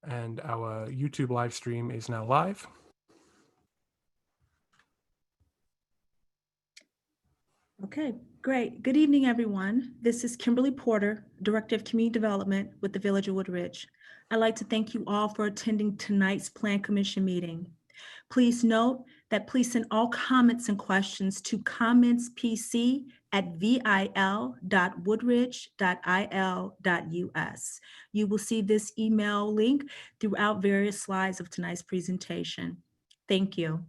And our YouTube live stream is now live. Okay, great. Good evening, everyone. This is Kimberly Porter, Director of Community Development with the Village of Woodridge. I'd like to thank you all for attending tonight's Plan Commission meeting. Please note that please send all comments and questions to commentspc@vil.woodridge.il.us. You will see this email link throughout various slides of tonight's presentation. Thank you.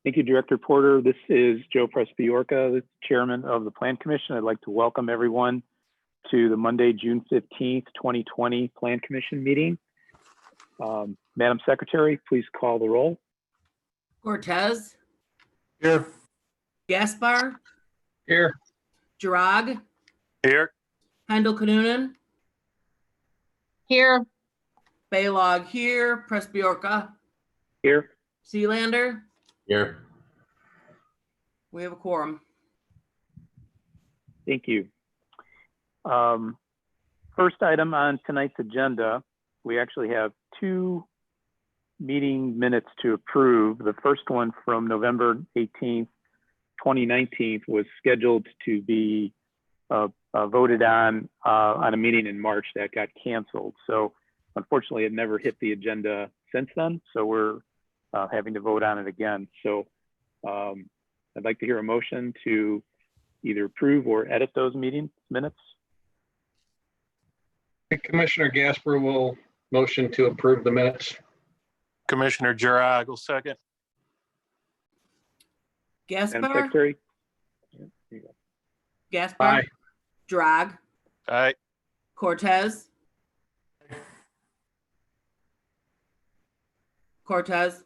Thank you, Director Porter. This is Joe Presby-Orca, the Chairman of the Plan Commission. I'd like to welcome everyone to the Monday, June 15th, 2020 Plan Commission meeting. Madam Secretary, please call the roll. Cortez. Here. Gaspar. Here. Girag. Here. Handel Kanunen. Here. Baylog here. Presby-Orca. Here. Sealander. Here. We have a quorum. Thank you. First item on tonight's agenda, we actually have two meeting minutes to approve. The first one from November 18th, 2019 was scheduled to be voted on a meeting in March that got canceled. So unfortunately, it never hit the agenda since then. So we're having to vote on it again. So I'd like to hear a motion to either approve or edit those meeting minutes. Commissioner Gasper will motion to approve the minutes. Commissioner Girag will second. Madam Gaspar. Secretary? Yeah, there you go. Gaspar. Aye. Girag. Aye. Cortez. Cortez.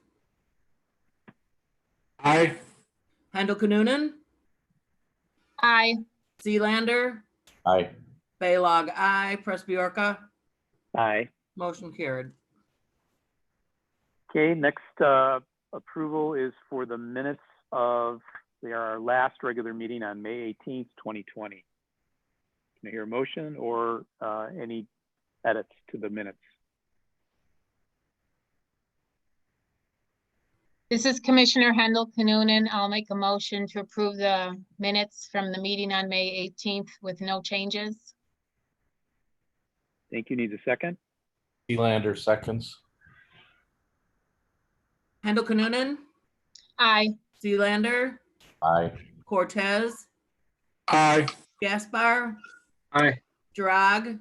Aye. Handel Kanunen. Aye. Sealander. Aye. Baylog aye. Presby-Orca. Aye. Motion carried. Okay, next approval is for the minutes of our last regular meeting on May 18th, 2020. Can I hear a motion or any edits to the minutes? This is Commissioner Handel Kanunen. I'll make a motion to approve the minutes from the meeting on May 18th with no changes. Thank you. Need a second? Sealander seconds. Handel Kanunen. Aye. Sealander. Aye. Cortez. Aye. Gaspar. Aye. Girag.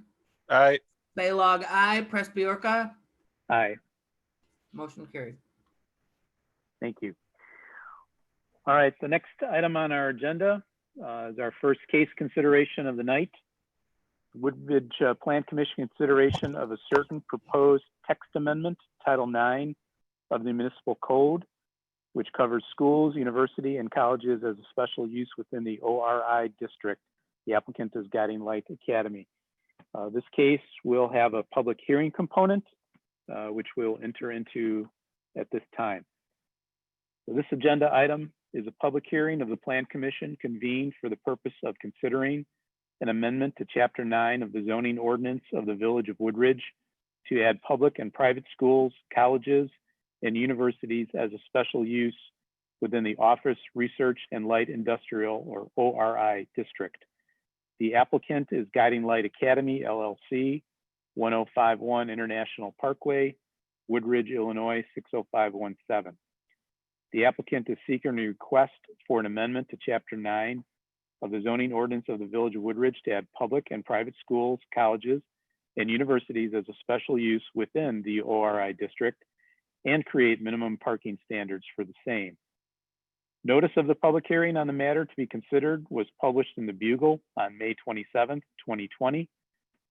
Aye. Baylog aye. Presby-Orca. Aye. Motion carried. Thank you. All right, the next item on our agenda is our first case consideration of the night. Woodridge Plan Commission consideration of a certain proposed text amendment, Title IX of the Municipal Code, which covers schools, university, and colleges as a special use within the ORI district. The applicant is Guiding Light Academy. This case will have a public hearing component, which we'll enter into at this time. So this agenda item is a public hearing of the Plan Commission convened for the purpose of considering an amendment to Chapter 9 of the zoning ordinance of the Village of Woodridge to add public and private schools, colleges, and universities as a special use within the Office, Research, and Light Industrial, or ORI district. The applicant is Guiding Light Academy, LLC, 1051 International Parkway, Woodridge, Illinois, 60517. The applicant is seeking a request for an amendment to Chapter 9 of the zoning ordinance of the Village of Woodridge to add public and private schools, colleges, and universities as a special use within the ORI district and create minimum parking standards for the same. Notice of the public hearing on the matter to be considered was published in the Bugle on May 27th, 2020.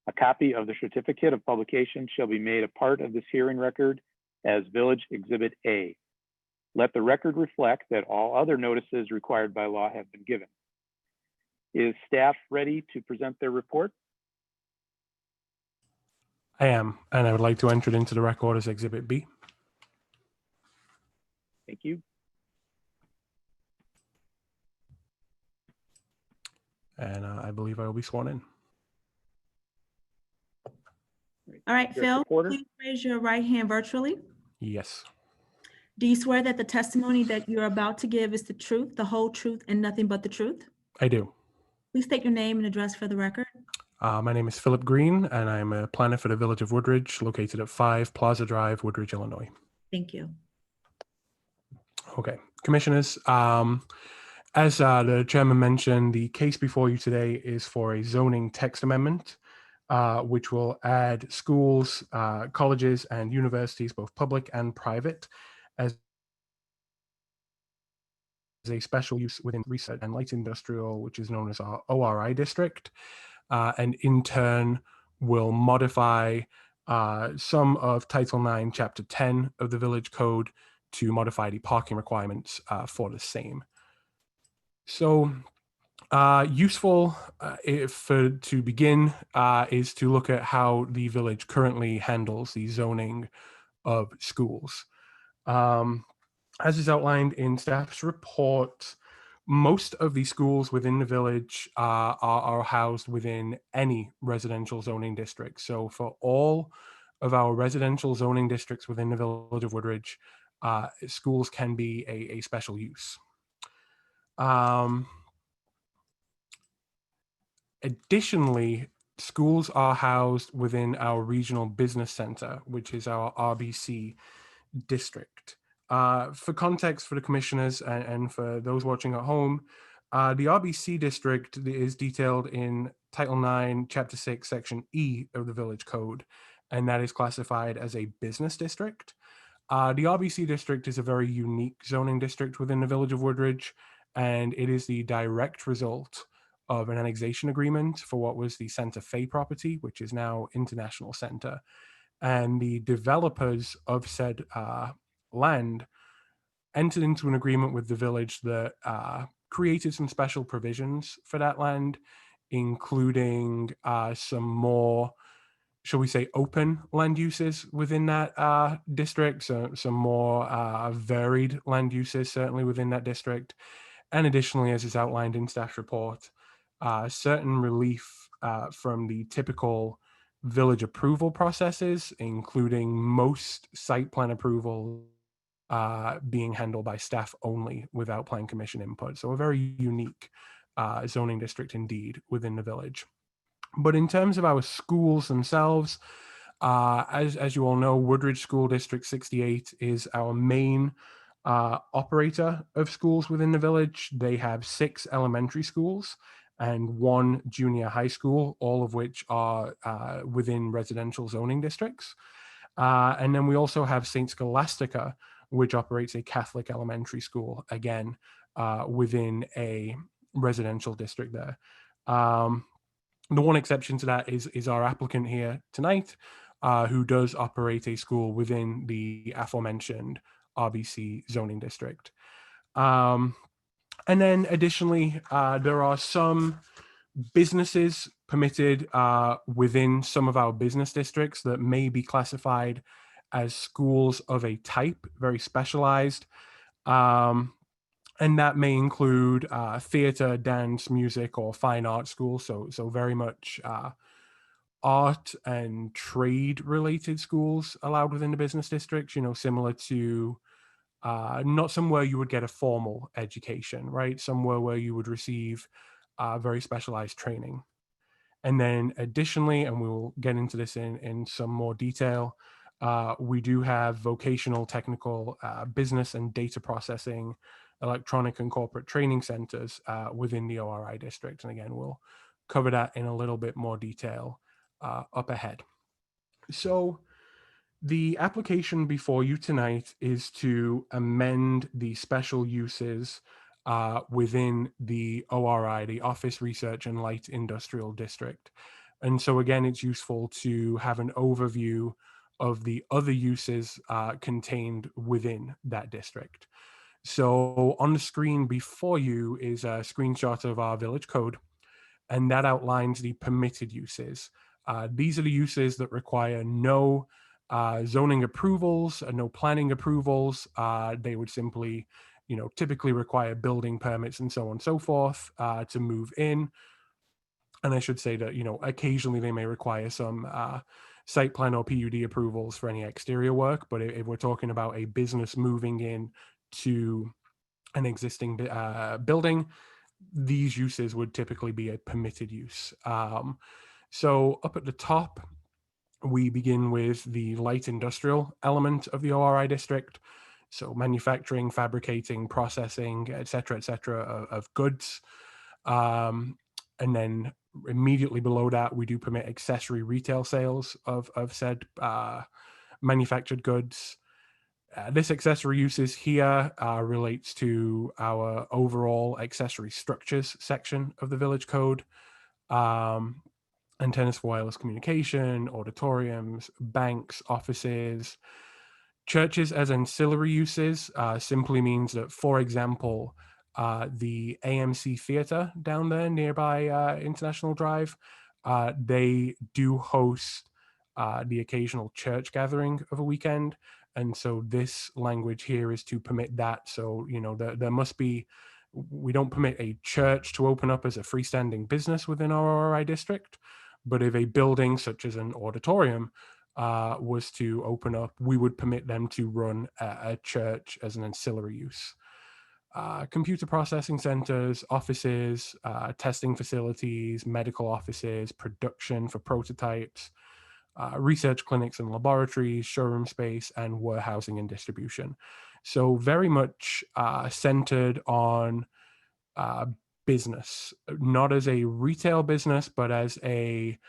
A copy of the certificate of publication shall be made a part of this hearing record as Village Exhibit A. Let the record reflect that all other notices required by law have been given. Is staff ready to present their report? I am, and I would like to enter it into the record as Exhibit B. Thank you. And I believe I will be sworn in. All right, Director Phil, Porter? please raise your right hand virtually. Yes, Do you swear that the testimony that you're about to give is the truth, the whole truth, and nothing but the truth? I do. Please state your name and address for the record. My name is Philip Green, and I'm a planner for the Village of Woodridge, located at 5 Plaza Drive, Woodridge, Illinois. Thank you. Okay, commissioners, as the chairman mentioned, the case before you today is for a zoning text amendment, which will add schools, colleges, and universities, both public and private, as a special use within research and light industrial, which is known as our ORI district, and in turn will modify some of Title IX, Chapter 10 of the Village Code to modify the parking requirements for the same. So useful to begin is to look at how the village currently handles the zoning of schools. As is outlined in staff's report, most of the schools within the village are housed within any residential zoning district. So for all of our residential zoning districts within the Village of Woodridge, schools can be a special use. Additionally, schools are housed within our regional business center, which is our RBC district. For context for the commissioners and for those watching at home, the RBC district is detailed in Title IX, Chapter 6, Section E of the Village Code, and that is classified as a business district. The RBC district is a very unique zoning district within the Village of Woodridge, and it is the direct result of an annexation agreement for what was the Santa Fe property, which is now International Center. And the developers of said land entered into an agreement with the village that created some special provisions for that land, including some more, shall we say, open land uses within that district, so some more varied land uses certainly within that district. And additionally, as is outlined in staff's report, certain relief from the typical village approval processes, including most site plan approval being handled by staff only without plan commission input. So a very unique zoning district indeed within the village. But in terms of our schools themselves, as you all know, Woodridge School District 68 is our main operator of schools within the village. They have 6 elementary schools and 1 junior high school, all of which are within residential zoning districts. And then we also have St. Scholastica, which operates a Catholic elementary school, again, within a residential district there. The one exception to that is our applicant here tonight, who does operate a school within the aforementioned RBC zoning district. And then additionally, there are some businesses permitted within some of our business districts that may be classified as schools of a type, very specialized. And that may include theater, dance, music, or fine art schools. So very much art and trade related schools allowed within the business districts, similar to not somewhere you would get a formal education, right? Somewhere where you would receive very specialized training. And then additionally, and we'll get into this in some more detail, we do have vocational, technical, business and data processing, electronic and corporate training centers within the ORI district. And again, we'll cover that in a little bit more detail up ahead. So the application before you tonight is to amend the special uses within the ORI, the Office Research and Light Industrial District. And so again, it's useful to have an overview of the other uses contained within that district. So on the screen before you is a screenshot of our village code, and that outlines the permitted uses. These are the uses that require no zoning approvals, no planning approvals. They would simply, typically require building permits and so on and so forth to move in. And I should say that, occasionally they may require some site plan or PUD approvals for any exterior work. But if we're talking about a business moving in to an existing building, these uses would typically be a permitted use. So up at the top, we begin with the light industrial element of the ORI district. So manufacturing, fabricating, processing, et cetera, of goods. And then immediately below that, we do permit accessory retail sales of said manufactured goods. This accessory uses here relates to our overall accessory structures section of the village code. Antennas for wireless communication, auditoriums, banks, offices. Churches as ancillary uses simply means that, for example, the AMC Theater down there nearby International Drive, they do host the occasional church gathering of a weekend. And so this language here is to permit that. So, you know, there must be, we don't permit a church to open up as a freestanding business within our ORI district. But if a building such as an auditorium was to open up, we would permit them to run a church as an ancillary use. Computer processing centers, offices, testing facilities, medical offices, production for prototypes, research clinics and laboratories, showroom space, and warehousing and distribution. So very much centered on business, not as a retail business, but as a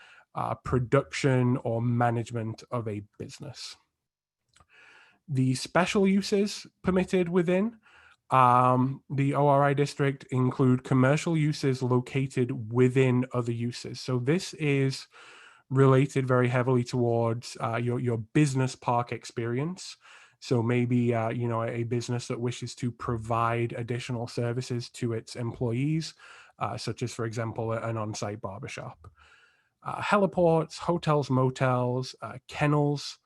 production or management of a business. The special uses permitted within the ORI district include commercial uses located within other uses. So this is related very heavily towards your business park experience. So maybe you know, a business that wishes to provide additional services to its employees, such as, for example, an on-site barbershop. Heliports, hotels, motels, kennels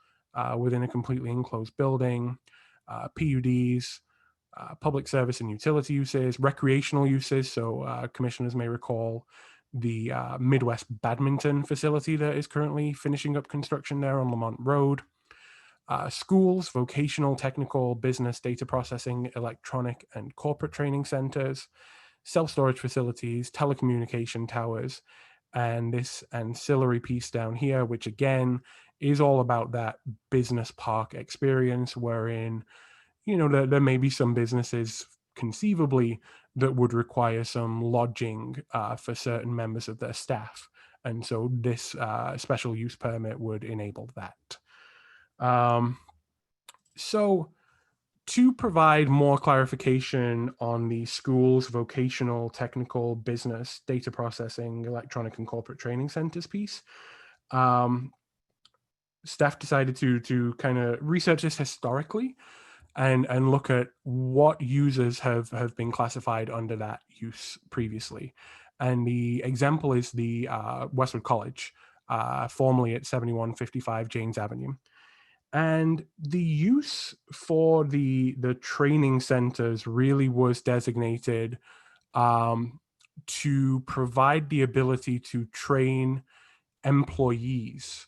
within a completely enclosed building, PUDs, public service and utility uses, recreational uses. So commissioners may recall the Midwest Badminton facility that is currently finishing up construction there on Lamont Road. Schools, vocational, technical, business, data processing, electronic, and corporate training centers, self-storage facilities, telecommunication towers, and this ancillary piece down here, which again is all about that business park experience, wherein, you know, there may be some businesses conceivably that would require some lodging for certain members of their staff. And so this special use permit would enable that. So to provide more clarification on the school's vocational, technical, business, data processing, electronic, and corporate training centers piece, staff decided to kind of research this historically and look at what users have been classified under that use previously. And the example is the Westwood College, formerly at 7155 James Avenue. And the use for the training centers really was designated to provide the ability to train employees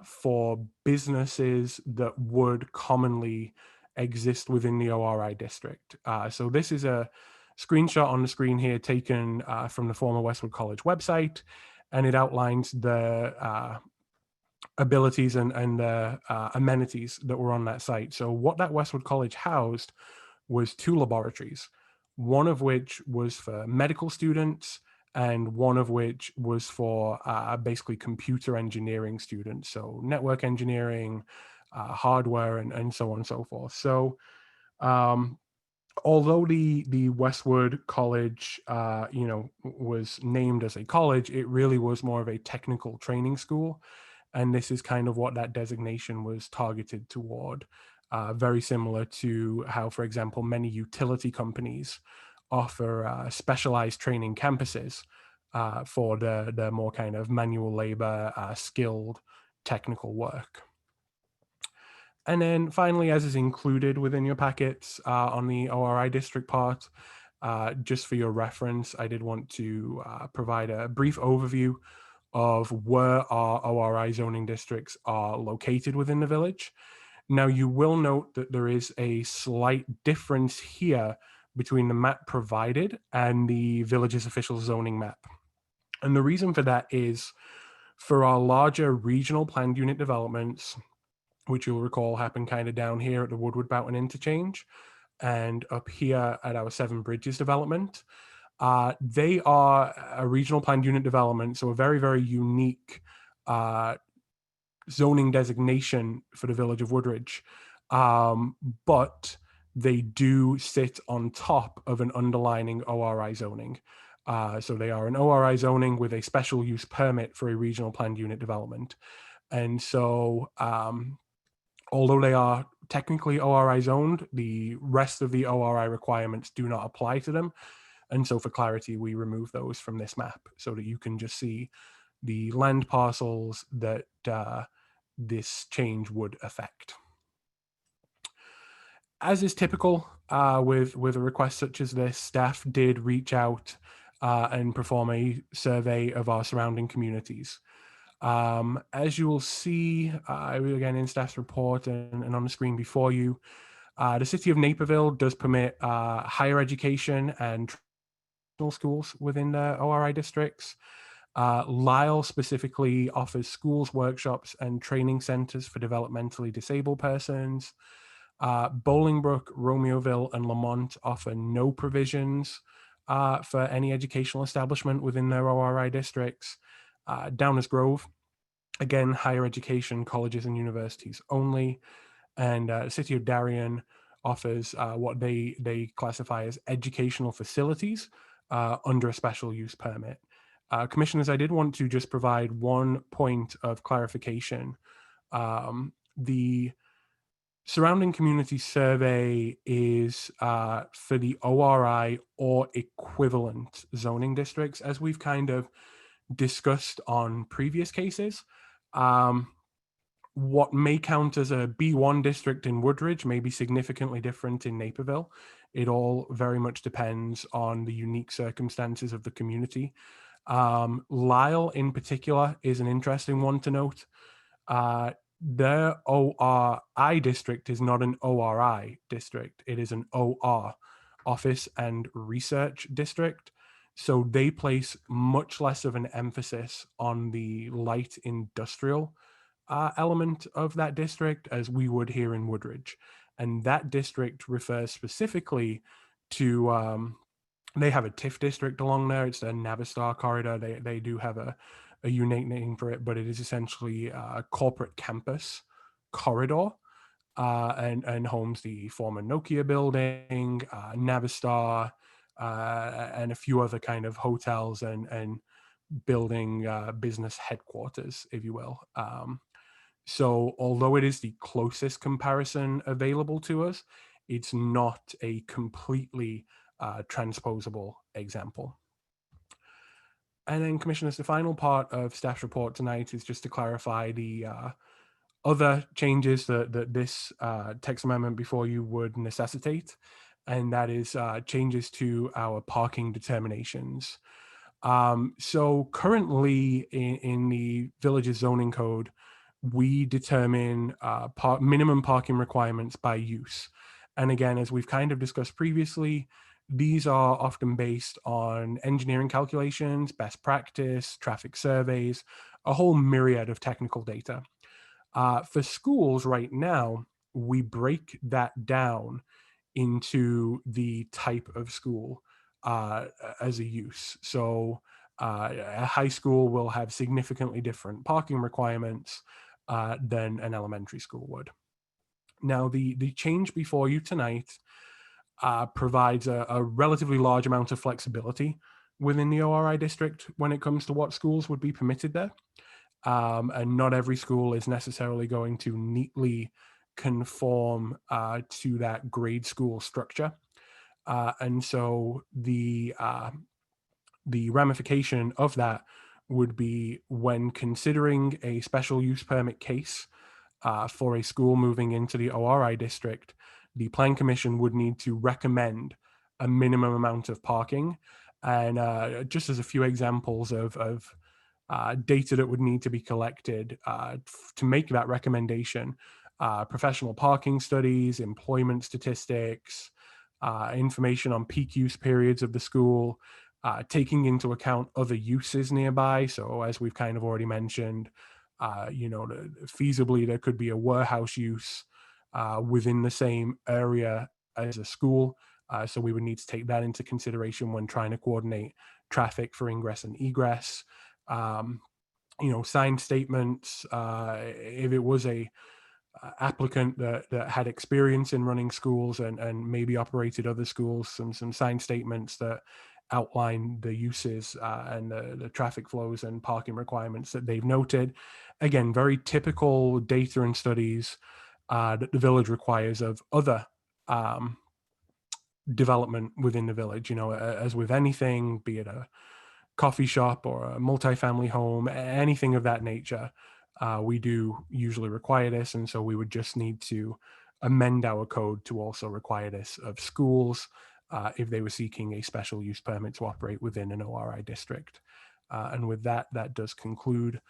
for businesses that would commonly exist within the ORI district. So this is a screenshot on the screen here taken from the former Westwood College website, and it outlines the abilities and the amenities that were on that site. So what that Westwood College housed was 2 laboratories, one of which was for medical students and one of which was for basically computer engineering students. So network engineering, hardware, and so on and so forth. So although the Westwood College, you know, was named as a college, it really was more of a technical training school. And this is kind of what that designation was targeted toward. Very similar to how, for example, many utility companies offer specialized training campuses for the more kind of manual labor, skilled technical work. And then finally, as is included within your packets on the ORI district part, just for your reference, I did want to provide a brief overview of where our ORI zoning districts are located within the village. Now, you will note that there is a slight difference here between the map provided and the village's official zoning map. And the reason for that is for our larger regional planned unit developments, which you'll recall happen kind of down here at the Woodward Boughton interchange and up here at our Seven Bridges development. They are a regional planned unit development, so a very, very unique zoning designation for the village of Woodridge. But they do sit on top of an underlining ORI zoning. So they are an ORI zoning with a special use permit for a regional planned unit development. And so although they are technically ORI zoned, the rest of the ORI requirements do not apply to them. And so for clarity, we remove those from this map so that you can just see the land parcels that this change would affect. As is typical with a request such as this, staff did reach out and perform a survey of our surrounding communities. As you will see, again in staff's report and on the screen before you, the city of Naperville does permit higher education and traditional schools within the ORI districts. Lisle specifically offers schools, workshops, and training centers for developmentally disabled persons. Bolingbrook, Romeoville, and Lamont offer no provisions for any educational establishment within their ORI districts. Downers Grove, again, higher education, colleges and universities only. And the city of Darien offers what they classify as educational facilities under a special use permit. Commissioners, I did want to just provide one point of clarification. The surrounding community survey is for the ORI or equivalent zoning districts, as we've kind of discussed on previous cases. What may count as a B1 district in Woodridge may be significantly different in Naperville. It all very much depends on the unique circumstances of the community. Lisle in particular is an interesting one to note. Their ORI district is not an ORI district. It is an OR, Office and Research District. So they place much less of an emphasis on the light industrial element of that district as we would here in Woodridge. And that district refers specifically to, they have a TIF district along there. It's the Navistar corridor. They do have a unique name for it, but it is essentially a corporate campus corridor and homes the former Nokia building, Navistar, and a few other kind of hotels and building business headquarters, if you will. So although it is the closest comparison available to us, it's not a completely transposable example. And then, Commissioners, the final part of staff's report tonight is just to clarify the other changes that this text amendment before you would necessitate, and that is changes to our parking determinations. So currently in the village's zoning code, we determine minimum parking requirements by use. And again, as we've kind of discussed previously, these are often based on engineering calculations, best practice, traffic surveys, a whole myriad of technical data. For schools right now, we break that down into the type of school as a use. So a high school will have significantly different parking requirements than an elementary school would. Now, the change before you tonight provides a relatively large amount of flexibility within the ORI district when it comes to what schools would be permitted there. And not every school is necessarily going to neatly conform to that grade school structure. And so the ramification of that would be when considering a special use permit case for a school moving into the ORI district, the Plan Commission would need to recommend a minimum amount of parking. And just as a few examples of data that would need to be collected to make that recommendation. Professional parking studies, employment statistics, information on peak use periods of the school, taking into account other uses nearby. So as we've kind of already mentioned, feasibly there could be a warehouse use within the same area as a school. So we would need to take that into consideration when trying to coordinate traffic for ingress and egress. Signed statements, if it was a applicant that had experience in running schools and maybe operated other schools, some signed statements that outline the uses and the traffic flows and parking requirements that they've noted. Again, very typical data and studies that the village requires of other development within the village. As with anything, be it a coffee shop or a multifamily home, anything of that nature, we do usually require this. And so we would just need to amend our code to also require this of schools if they were seeking a special use permit to operate within an ORI district. And with that, that does conclude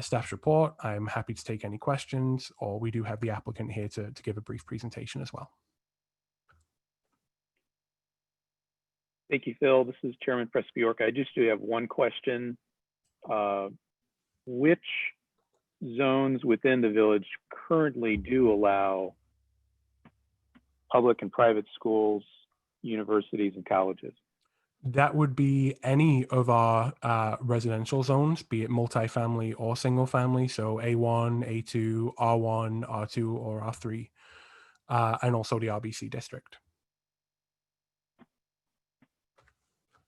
staff's report. I'm happy to take any questions, or we do have the applicant here to give a brief presentation as well. Thank you, Phil. This is Chairman Presby-York. I just do have one question. Which zones within the village currently do allow public and private schools, universities, and colleges? That would be any of our residential zones, be it multifamily or single family. So A1, A2, R1, R2, or R3, and also the RBC district.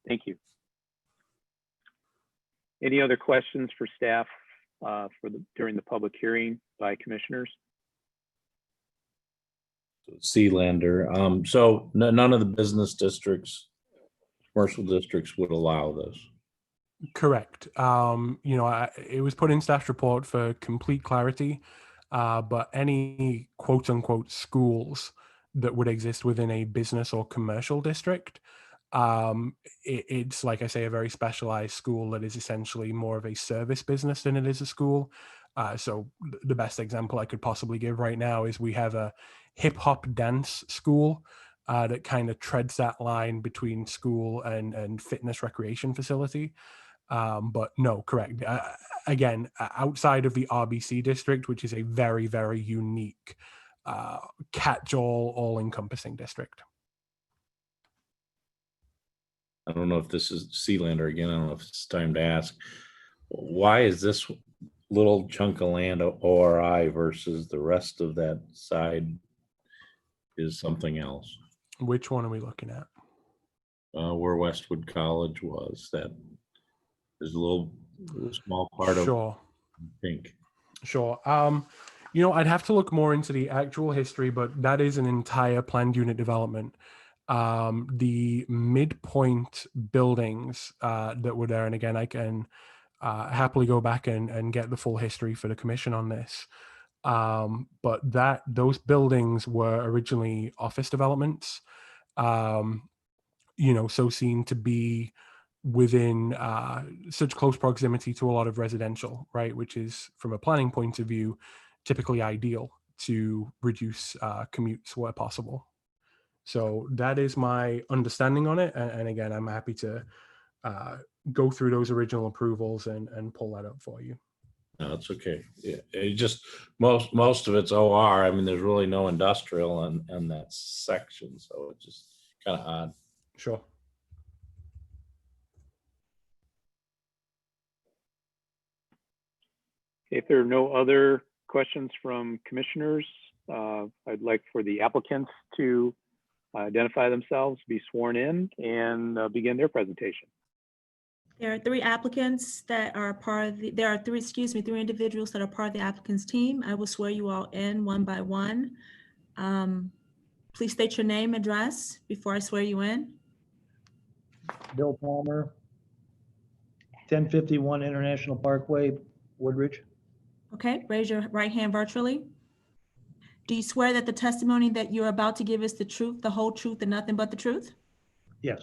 Thank you. Any other questions for staff during the public hearing by commissioners? Sealander. So none of the business districts, commercial districts would allow this. Correct. It was put in staff's report for complete clarity, but any quote unquote schools that would exist within a business or commercial district, it's, like I say, a very specialized school that is essentially more of a service business than it is a school. So the best example I could possibly give right now is we have a hip hop dance school that kind of treads that line between school and fitness recreation facility. But no, correct. Again, outside of the RBC district, which is a very, very unique catch-all, all-encompassing district. I don't know if this is Sealander again. I don't know if it's time to ask. Why is this little chunk of land ORI versus the rest of that side is something else? Which one are we looking at? Where Westwood College was. That there's a little small part of Sure. pink. Sure. I'd have to look more into the actual history, but that is an entire planned unit development. The midpoint buildings that were there, and again, I can happily go back and get the full history for the commission on this. But those buildings were originally office developments, so seen to be within such close proximity to a lot of residential, right? Which is, from a planning point of view, typically ideal to reduce commutes where possible. So that is my understanding on it. And again, I'm happy to go through those original approvals and pull that up for you. No, it's okay. Yeah, it just most of it's OR. I mean, there's really no industrial in that section, so it's just kind of odd. Sure. If there are no other questions from commissioners, I'd like for the applicants to identify themselves, be sworn in, and begin their presentation. There are three applicants that are part of the, there are three individuals that are part of the applicants team. I will swear you all in one by one. Please state your name, address before I swear you in. Bill Palmer, 1051 International Parkway, Woodridge. Okay, raise your right hand virtually. Do you swear that the testimony that you're about to give is the truth, the whole truth, and nothing but the truth? Yes.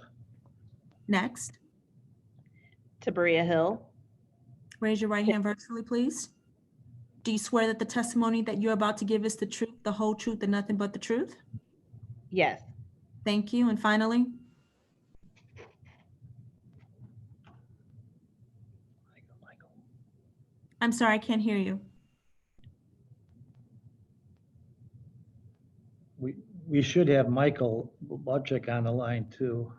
Next. Tabria Hill. Raise your right hand virtually, please. Do you swear that the testimony that you're about to give is the truth, the whole truth, and nothing but the truth? Yes. Thank you. And finally, I'm sorry, I can't hear you. We should have Michael Butchick on the line too.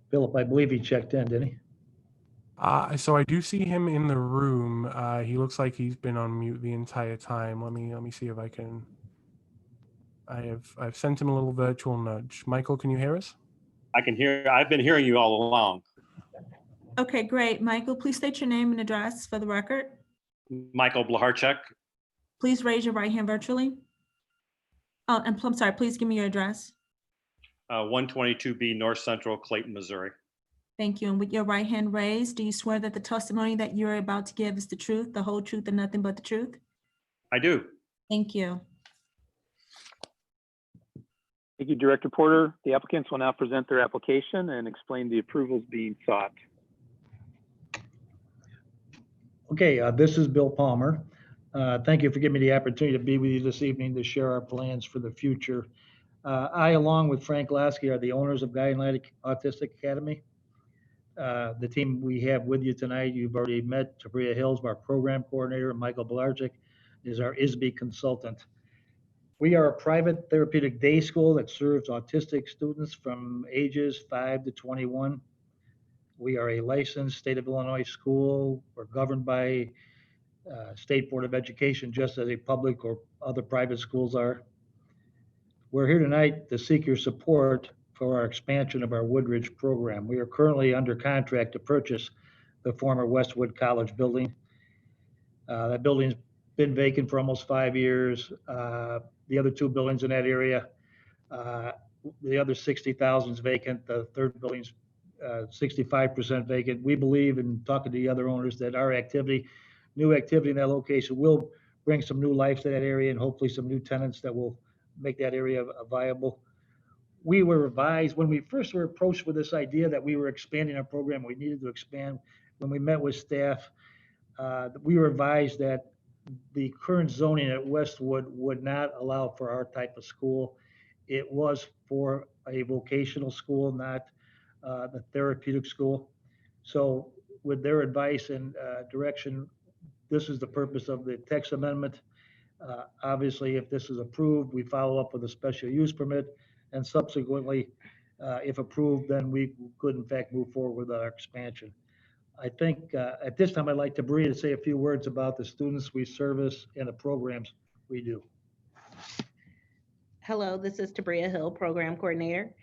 Philip, I believe he checked in, didn't he? So I do see him in the room. He looks like he's been on mute the entire time. Let me see if I can. I've sent him a little virtual nudge. Michael, can you hear us? I can hear, I've been hearing you all along. Okay, great. Michael, please state your name and address for the record. Michael Blaharchuk, Please raise your right hand virtually. Oh, and I'm sorry, please give me your address. 122B North Central, Clayton, Missouri. Thank you. And with your right hand raised, do you swear that the testimony that you're about to give is the truth, the whole truth, and nothing but the truth? I do. Thank you. Thank you, Director Porter. The applicants will now present their application and explain the approvals being sought. Okay, this is Bill Palmer. Thank you for giving me the opportunity to be with you this evening to share our plans for the future. I, along with Frank Lasky, are the owners of Guiding Autistic Academy. The team we have with you tonight, you've already met Tabria Hills, our program coordinator, and Michael Blarczyk is our ISB consultant. We are a private therapeutic day school that serves autistic students from ages 5 to 21. We are a licensed state of Illinois school. We're governed by State Board of Education, just as a public or other private schools are. We're here tonight to seek your support for our expansion of our Woodridge program. We are currently under contract to purchase the former Westwood College building. That building's been vacant for almost 5 years. The other two buildings in that area, the other 60,000 is vacant. The third building's 65% vacant. We believe, in talking to the other owners, that our activity, new activity in that location will bring some new life to that area and hopefully some new tenants that will make that area viable. We were advised when we first were approached with this idea that we were expanding our program, we needed to expand. When we met with staff, we were advised that the current zoning at Westwood would not allow for our type of school. It was for a vocational school, not the therapeutic school. So with their advice and direction, this is the purpose of the text amendment. Obviously, if this is approved, we follow up with a special use permit, and subsequently, if approved, then we could in fact move forward with our expansion. I think at this time, I'd like Tabria to say a few words about the students we service and the programs we do. Hello, this is Tabria Hill, Program Coordinator.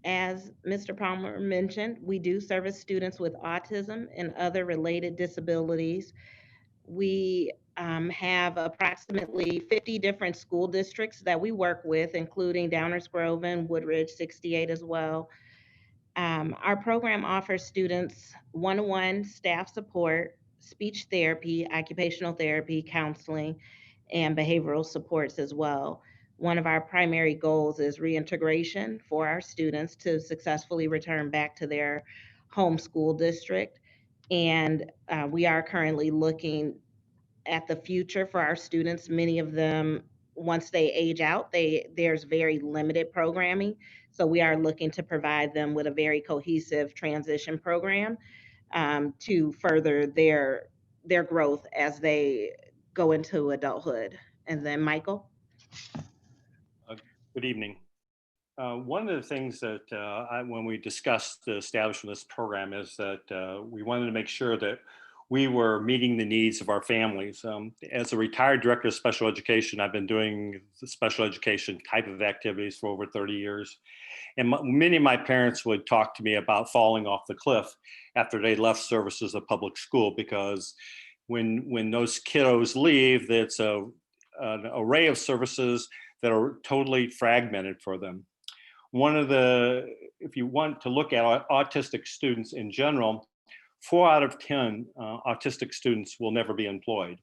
As Mr. Palmer mentioned, we do service students with autism and other related disabilities. We have approximately 50 different school districts that we work with, including Downers Grove and Woodridge 68 as well. Our program offers students one-on-one staff support, speech therapy, occupational therapy, counseling, and behavioral supports as well. One of our primary goals is reintegration for our students to successfully return back to their home school district. And we are currently looking at the future for our students. Many of them, once they age out, there's very limited programming. So we are looking to provide them with a very cohesive transition program to further their growth as they go into adulthood. And then Michael. Good evening. One of the things that when we discussed the establishment of this program is that we wanted to make sure that we were meeting the needs of our families. As a retired director of special education, I've been doing the special education type of activities for over 30 years. And many of my parents would talk to me about falling off the cliff after they left services of public school, because when those kiddos leave, it's an array of services that are totally fragmented for them. If you want to look at autistic students in general, 4 out of 10 autistic students will never be employed.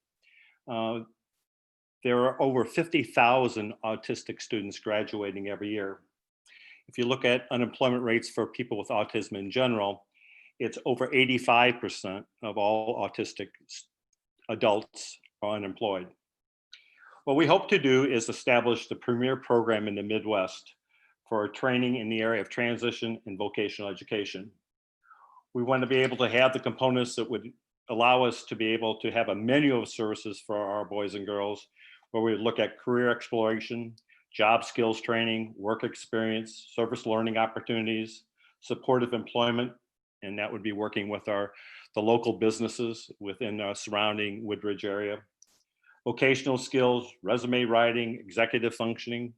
There are over 50,000 autistic students graduating every year. If you look at unemployment rates for people with autism in general, it's over 85% of all autistic adults are unemployed. What we hope to do is establish the premier program in the Midwest for training in the area of transition and vocational education. We want to be able to have the components that would allow us to be able to have a menu of services for our boys and girls, where we look at career exploration, job skills training, work experience, service learning opportunities, supportive employment, and that would be working with the local businesses within our surrounding Woodridge area. Vocational skills, resume writing, executive functioning,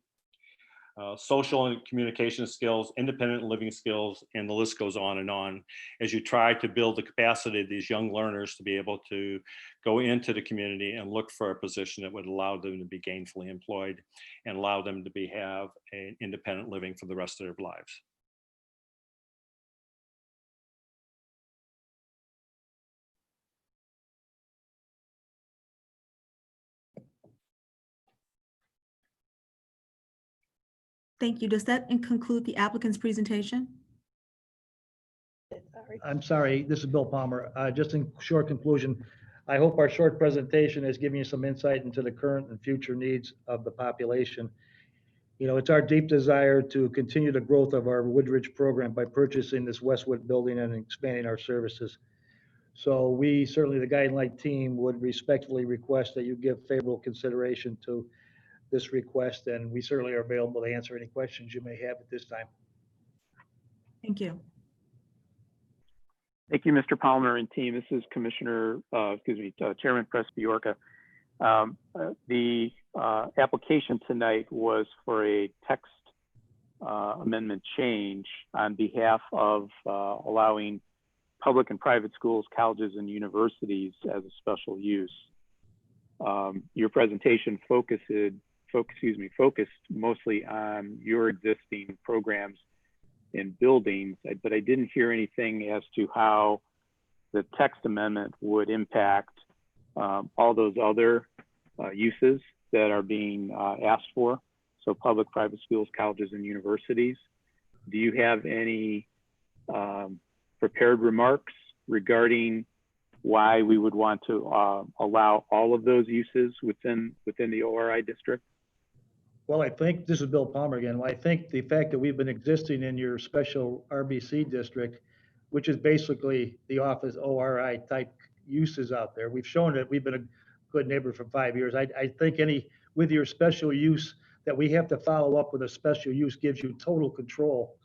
social and communication skills, independent living skills, and the list goes on as you try to build the capacity of these young learners to be able to go into the community and look for a position that would allow them to be gainfully employed and allow them to have an independent living for the rest of their lives. Thank you. Does that conclude the applicant's presentation? I'm sorry, this is Bill Palmer. Just in short conclusion, I hope our short presentation has given you some insight into the current and future needs of the population. You know, it's our deep desire to continue the growth of our Woodridge program by purchasing this Westwood building and expanding our services. So we, certainly the Guiding Light team, would respectfully request that you give favorable consideration to this request, and we certainly are available to answer any questions you may have at this time. Thank you. Thank you, Mr. Palmer and team. This is Chairman Presby-Yorka. The application tonight was for a text amendment change on behalf of allowing public and private schools, colleges, and universities as a special use. Your presentation focused mostly on your existing programs and buildings, but I didn't hear anything as to how the text amendment would impact all those other uses that are being asked for. So public, private schools, colleges, and universities. Do you have any prepared remarks regarding why we would want to allow all of those uses within the ORI district? Well, I think, this is Bill Palmer again. I think the fact that we've been existing in your special RBC district, which is basically the office ORI type uses out there, we've shown that we've been a good neighbor for 5 years. I think with your special use, that we have to follow up with a special use gives you total control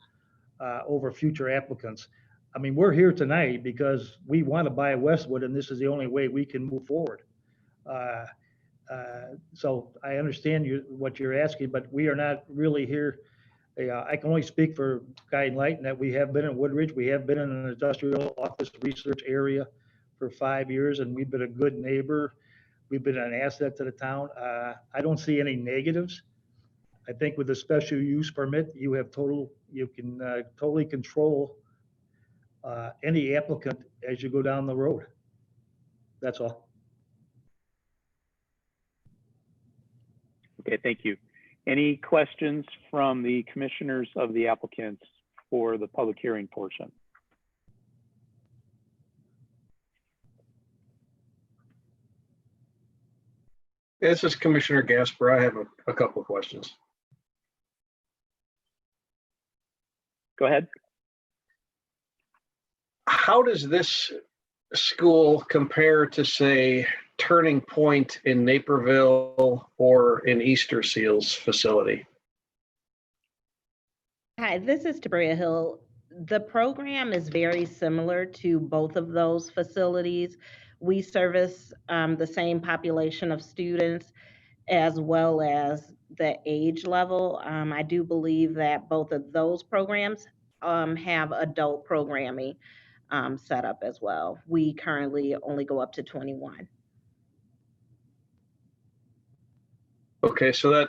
over future applicants. I mean, we're here tonight because we want to buy Westwood, and this is the only way we can move forward. So I understand what you're asking, but we are not really here. I can only speak for Guiding Light, and that we have been in Woodridge. We have been in an industrial office research area for 5 years, and we've been a good neighbor. We've been an asset to the town. I don't see any negatives. I think with the special use permit, you can totally control any applicant as you go down the road. That's all. Okay, thank you. Any questions from the commissioners of the applicants for the public hearing portion? This is Commissioner Gasper. I have a couple of questions. Go ahead. How does this school compare to, say, Turning Point in Naperville or in Easter Seals facility? Hi, this is Tabria Hill. The program is very similar to both of those facilities. We service the same population of students as well as the age level. I do believe that both of those programs have adult programming set up as well. We currently only go up to 21. Okay, so that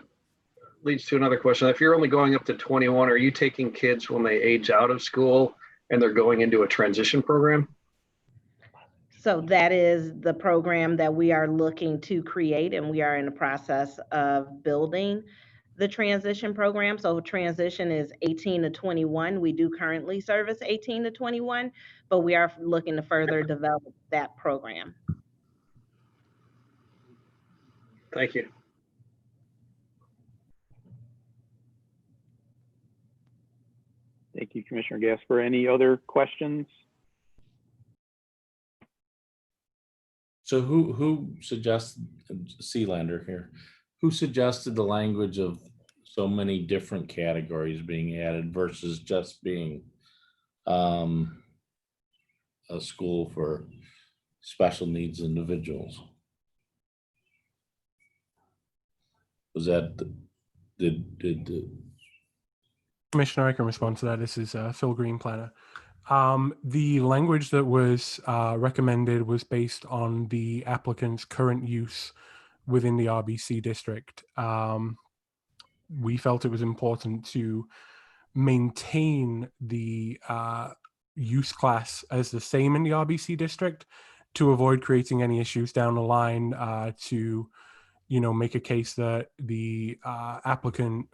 leads to another question. If you're only going up to 21, are you taking kids when they age out of school and they're going into a transition program? So that is the program that we are looking to create, and we are in the process of building. the transition program. So transition is 18 to 21. We do currently service 18 to 21, but we are looking to further develop that program. Thank you. Thank you, Commissioner Gasper. Any other questions? So who suggested, Sealander here, who suggested the language of so many different categories being added versus just being a school for special needs individuals? Was that, did Commissioner, I can respond to that. This is Phil Green, planner. The language that was recommended was based on the applicant's current use within the RBC district. We felt it was important to maintain the use class as the same in the RBC district to avoid creating any issues down the line, to, you know, make a case that the applicant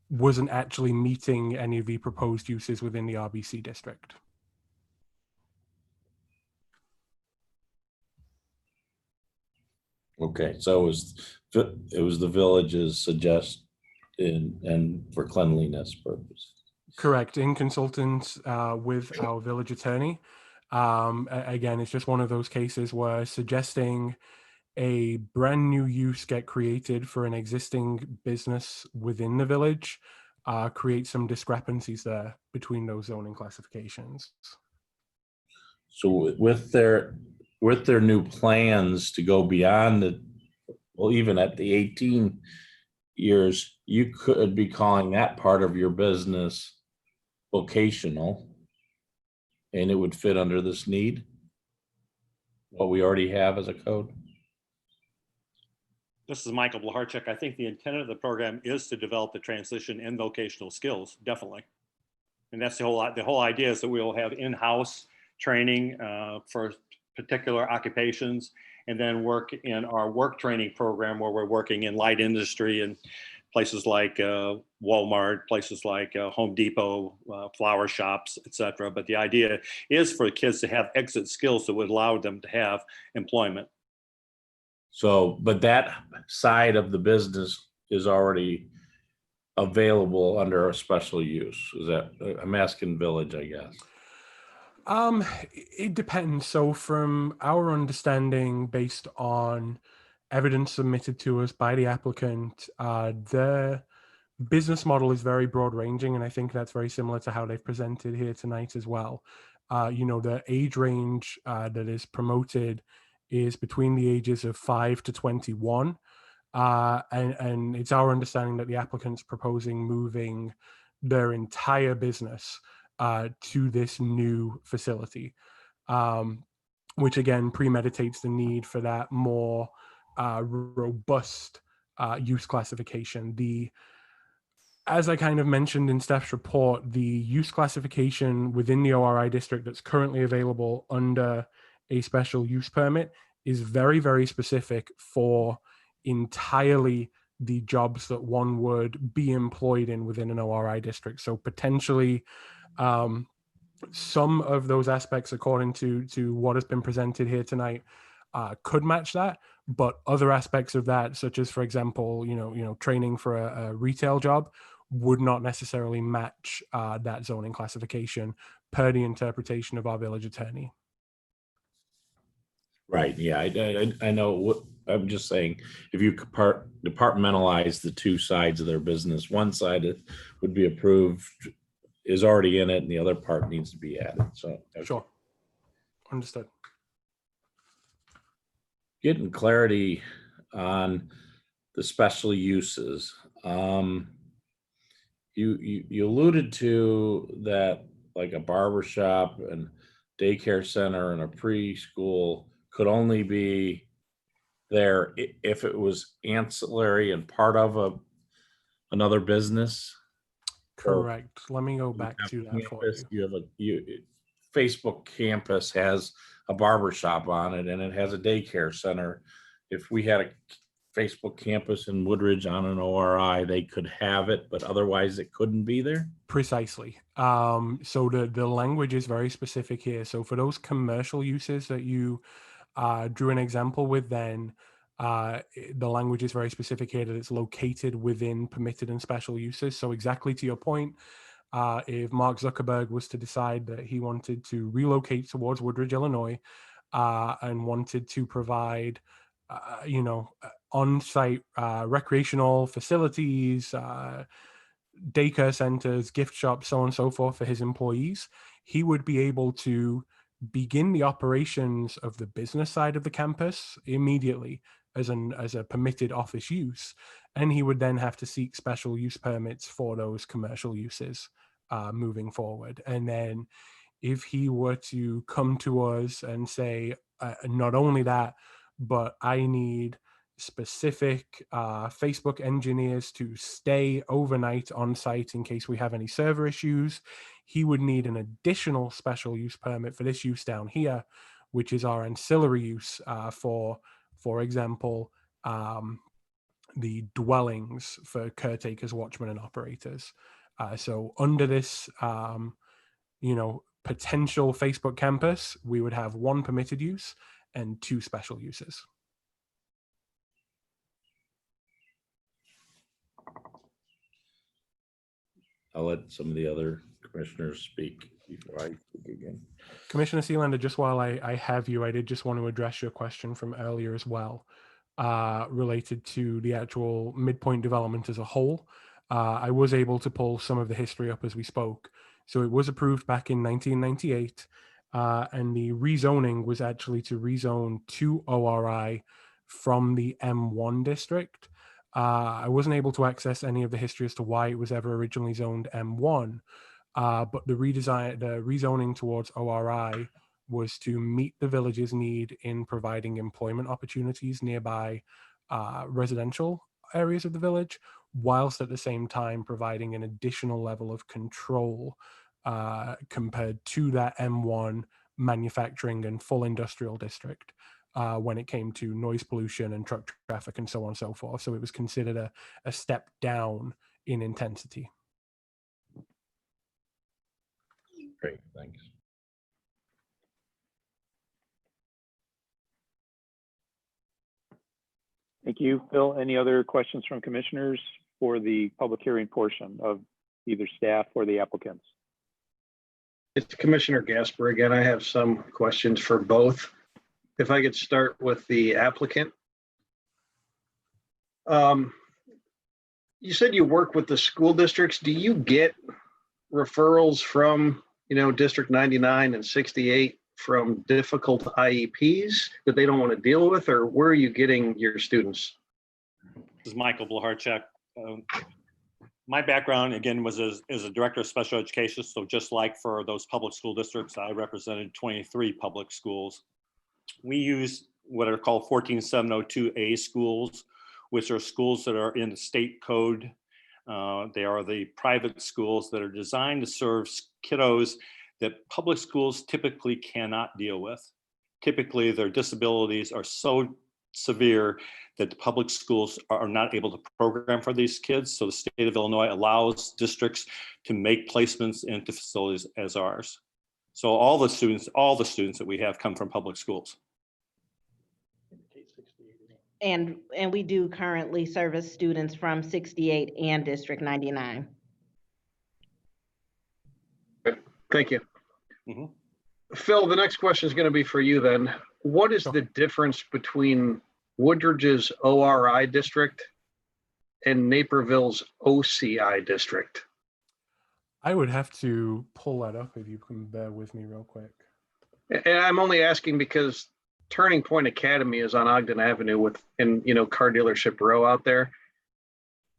wasn't actually meeting any of the proposed uses within the RBC district. Okay, so it was the village's suggestion and for cleanliness purpose. Correct. In consultants with our village attorney. Again, it's just one of those cases where suggesting a brand new use get created for an existing business within the village creates some discrepancies there between those zoning classifications. So with their new plans to go beyond the, well, even at the 18 years, you could be calling that part of your business vocational, and it would fit under this need, what we already have as a code. This is Michael Blaharchuk. I think the intent of the program is to develop the transition and vocational skills, definitely. And that's the whole idea, is that we will have in-house training for particular occupations, and then work in our work training program where we're working in light industry and places like Walmart, places like Home Depot, flower shops, etc. But the idea is for kids to have exit skills that would allow them to have employment. So, but that side of the business is already available under a special use. Is that, I'm asking village, I guess. It depends. So from our understanding, based on evidence submitted to us by the applicant, the business model is very broad ranging. And I think that's very similar to how they've presented here tonight as well. You know, the age range that is promoted is between the ages of 5 to 21. And it's our understanding that the applicant's proposing moving their entire business to this new facility, which again premeditates the need for that more robust use classification. As I kind of mentioned in Steph's report, the use classification within the ORI district that's currently available under a special use permit is very, very specific for entirely the jobs that one would be employed in within an ORI district. So potentially some of those aspects, according to what has been presented here tonight, could match that, but other aspects of that, such as, for example, training for a retail job, would not necessarily match that zoning classification per the interpretation of our village attorney. Right. Yeah, I know. What I'm just saying, if you departmentalize the two sides of their business, one side would be approved, is already in it, and the other part needs to be added. So okay. Sure, understood. Getting clarity on the special uses. You alluded to that, like a barber shop and daycare center and a preschool could only be there if it was ancillary and part of another business. Correct. Let me go back to that for you. You have Facebook campus has a barber shop on it, and it has a daycare center. If we had Facebook campus in Woodridge on an ORI, they could have it, but otherwise it couldn't be there? Precisely. So the language is very specific here. So for those commercial uses that you drew an example with, then the language is very specific here that it's located within permitted and special uses. So exactly to your point, if Mark Zuckerberg was to decide that he wanted to relocate towards Woodridge, Illinois, and wanted to provide, on-site recreational facilities, daycare centers, gift shops, so on and so forth for his employees, he would be able to begin the operations of the business side of the campus immediately as a permitted office use, and he would then have to seek special use permits for those commercial uses moving forward. And then if he were to come to us and say, not only that, but I need specific Facebook engineers to stay overnight on site in case we have any server issues, he would need an additional special use permit for this use down here, which is our ancillary use for example, the dwellings for caretakers, watchmen, and operators. So under this, potential Facebook campus, we would have one permitted use and two special uses. I'll let some of the other commissioners speak before I speak again. Commissioner Sealander, just while I have you, I did just want to address your question from earlier as well, related to the actual midpoint development as a whole. I was able to pull some of the history up as we spoke. So it was approved back in 1998, and the rezoning was actually to rezone to ORI from the M1 district. I wasn't able to access any of the history as to why it was ever originally zoned M1, but the rezoning towards ORI was to meet the village's need in providing employment opportunities nearby residential areas of the village, whilst at the same time providing an additional level of control compared to that M1 manufacturing and full industrial district when it came to noise pollution and truck traffic and so on and so forth. So it was considered a step down in intensity. Great, thanks. Thank you, Phil. Any other questions from commissioners for the public hearing portion of either staff or the applicants? It's Commissioner Gasper again. I have some questions for both. If I could start with the applicant. You said you work with the school districts. Do you get referrals from, District 99 and 68 from difficult IEPs that they don't want to deal with, or where are you getting your students? This is Michael Blaharchuk. My background, again, was as a director of special education. So just like for those public school districts, I represented 23 public schools. We use what are called 14702A schools, which are schools that are in the state code. They are the private schools that are designed to serve kiddos that public schools typically cannot deal with. Typically, their disabilities are so severe that the public schools are not able to program for these kids. So the state of Illinois allows districts to make placements into facilities as ours. So all the students that we have come from public schools. And we do currently service students from 68 and District 99. Thank you. Phil, the next question is going to be for you then. What is the difference between Woodridge's ORI district and Naperville's OCI district? I would have to pull that up if you can bear with me real quick. And I'm only asking because Turning Point Academy is on Ogden Avenue in Car Dealership Row out there.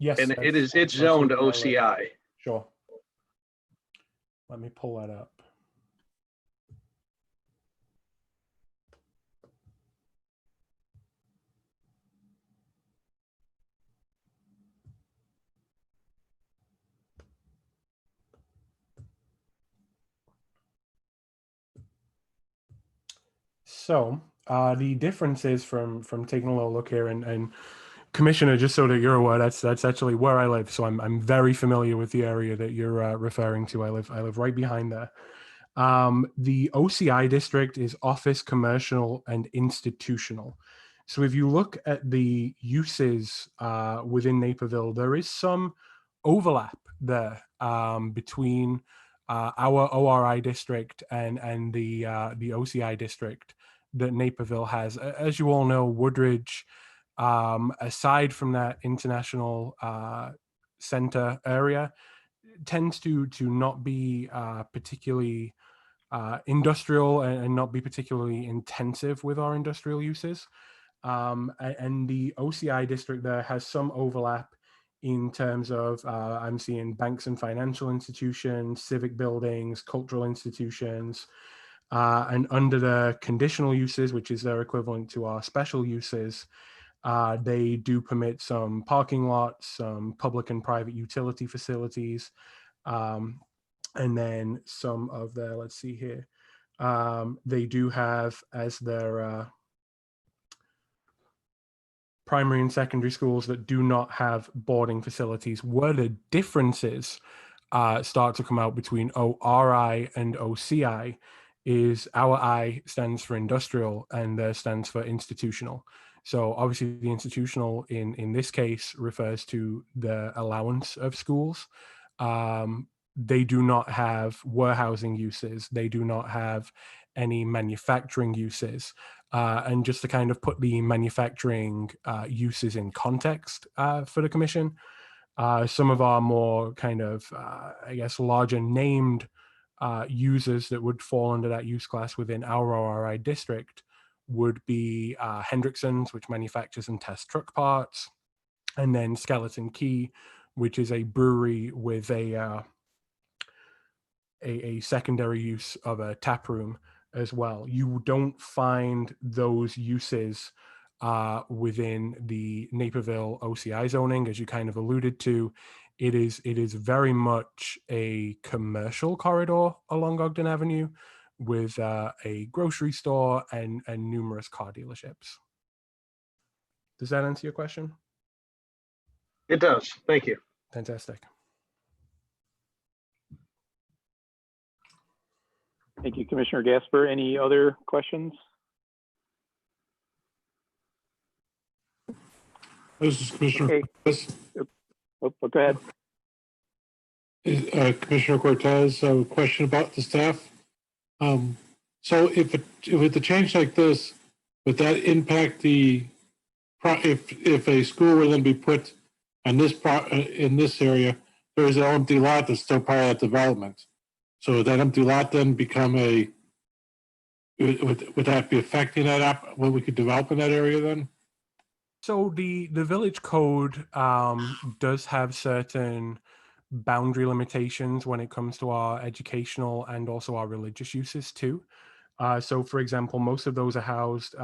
Yes. And it's zoned OCI. Sure. Let me pull that up. So the difference is from taking a little look here, and Commissioner, just so that you're aware, that's actually where I live. So I'm very familiar with the area that you're referring to. I live right behind there. The OCI district is office, commercial, and institutional. So if you look at the uses within Naperville, there is some overlap there between our ORI district and the OCI district that Naperville has. As you all know, Woodridge, aside from that international center area, tends to not be particularly industrial and not be particularly intensive with our industrial uses. And the OCI district there has some overlap in terms of I'm seeing banks and financial institutions, civic buildings, cultural institutions, and under the conditional uses, which is their equivalent to our special uses, they do permit some parking lots, some public and private utility facilities, and then some of their, let's see here, they do have as their primary and secondary schools that do not have boarding facilities. Where the differences start to come out between ORI and OCI is our I stands for industrial and there stands for institutional. So obviously the institutional in this case refers to the allowance of schools. They do not have warehousing uses. They do not have any manufacturing uses. And just to kind of put the manufacturing uses in context for the commission, some of our more kind of, I guess, larger named users that would fall under that use class within our ORI district would be Hendrickson's, which manufactures and tests truck parts, and then Skeleton Key, which is a brewery with a secondary use of a tap room as well. You don't find those uses within the Naperville OCI zoning, as you kind of alluded to. It is very much a commercial corridor along Ogden Avenue with a grocery store and numerous car dealerships. Does that answer your question? It does. Thank you. Fantastic. Thank you, Commissioner Gasper. Any other questions? This is Commissioner Okay. Cortez. Go ahead. Commissioner Cortez, a question about the staff. So if it's a change like this, would that impact if a school were then be put on in this area, there is an empty lot that's still part of that development. So would that empty lot then become would that be affecting what we could develop in that area then? So the village code does have certain boundary limitations when it comes to our educational and also our religious uses too. So for example, most of those are housed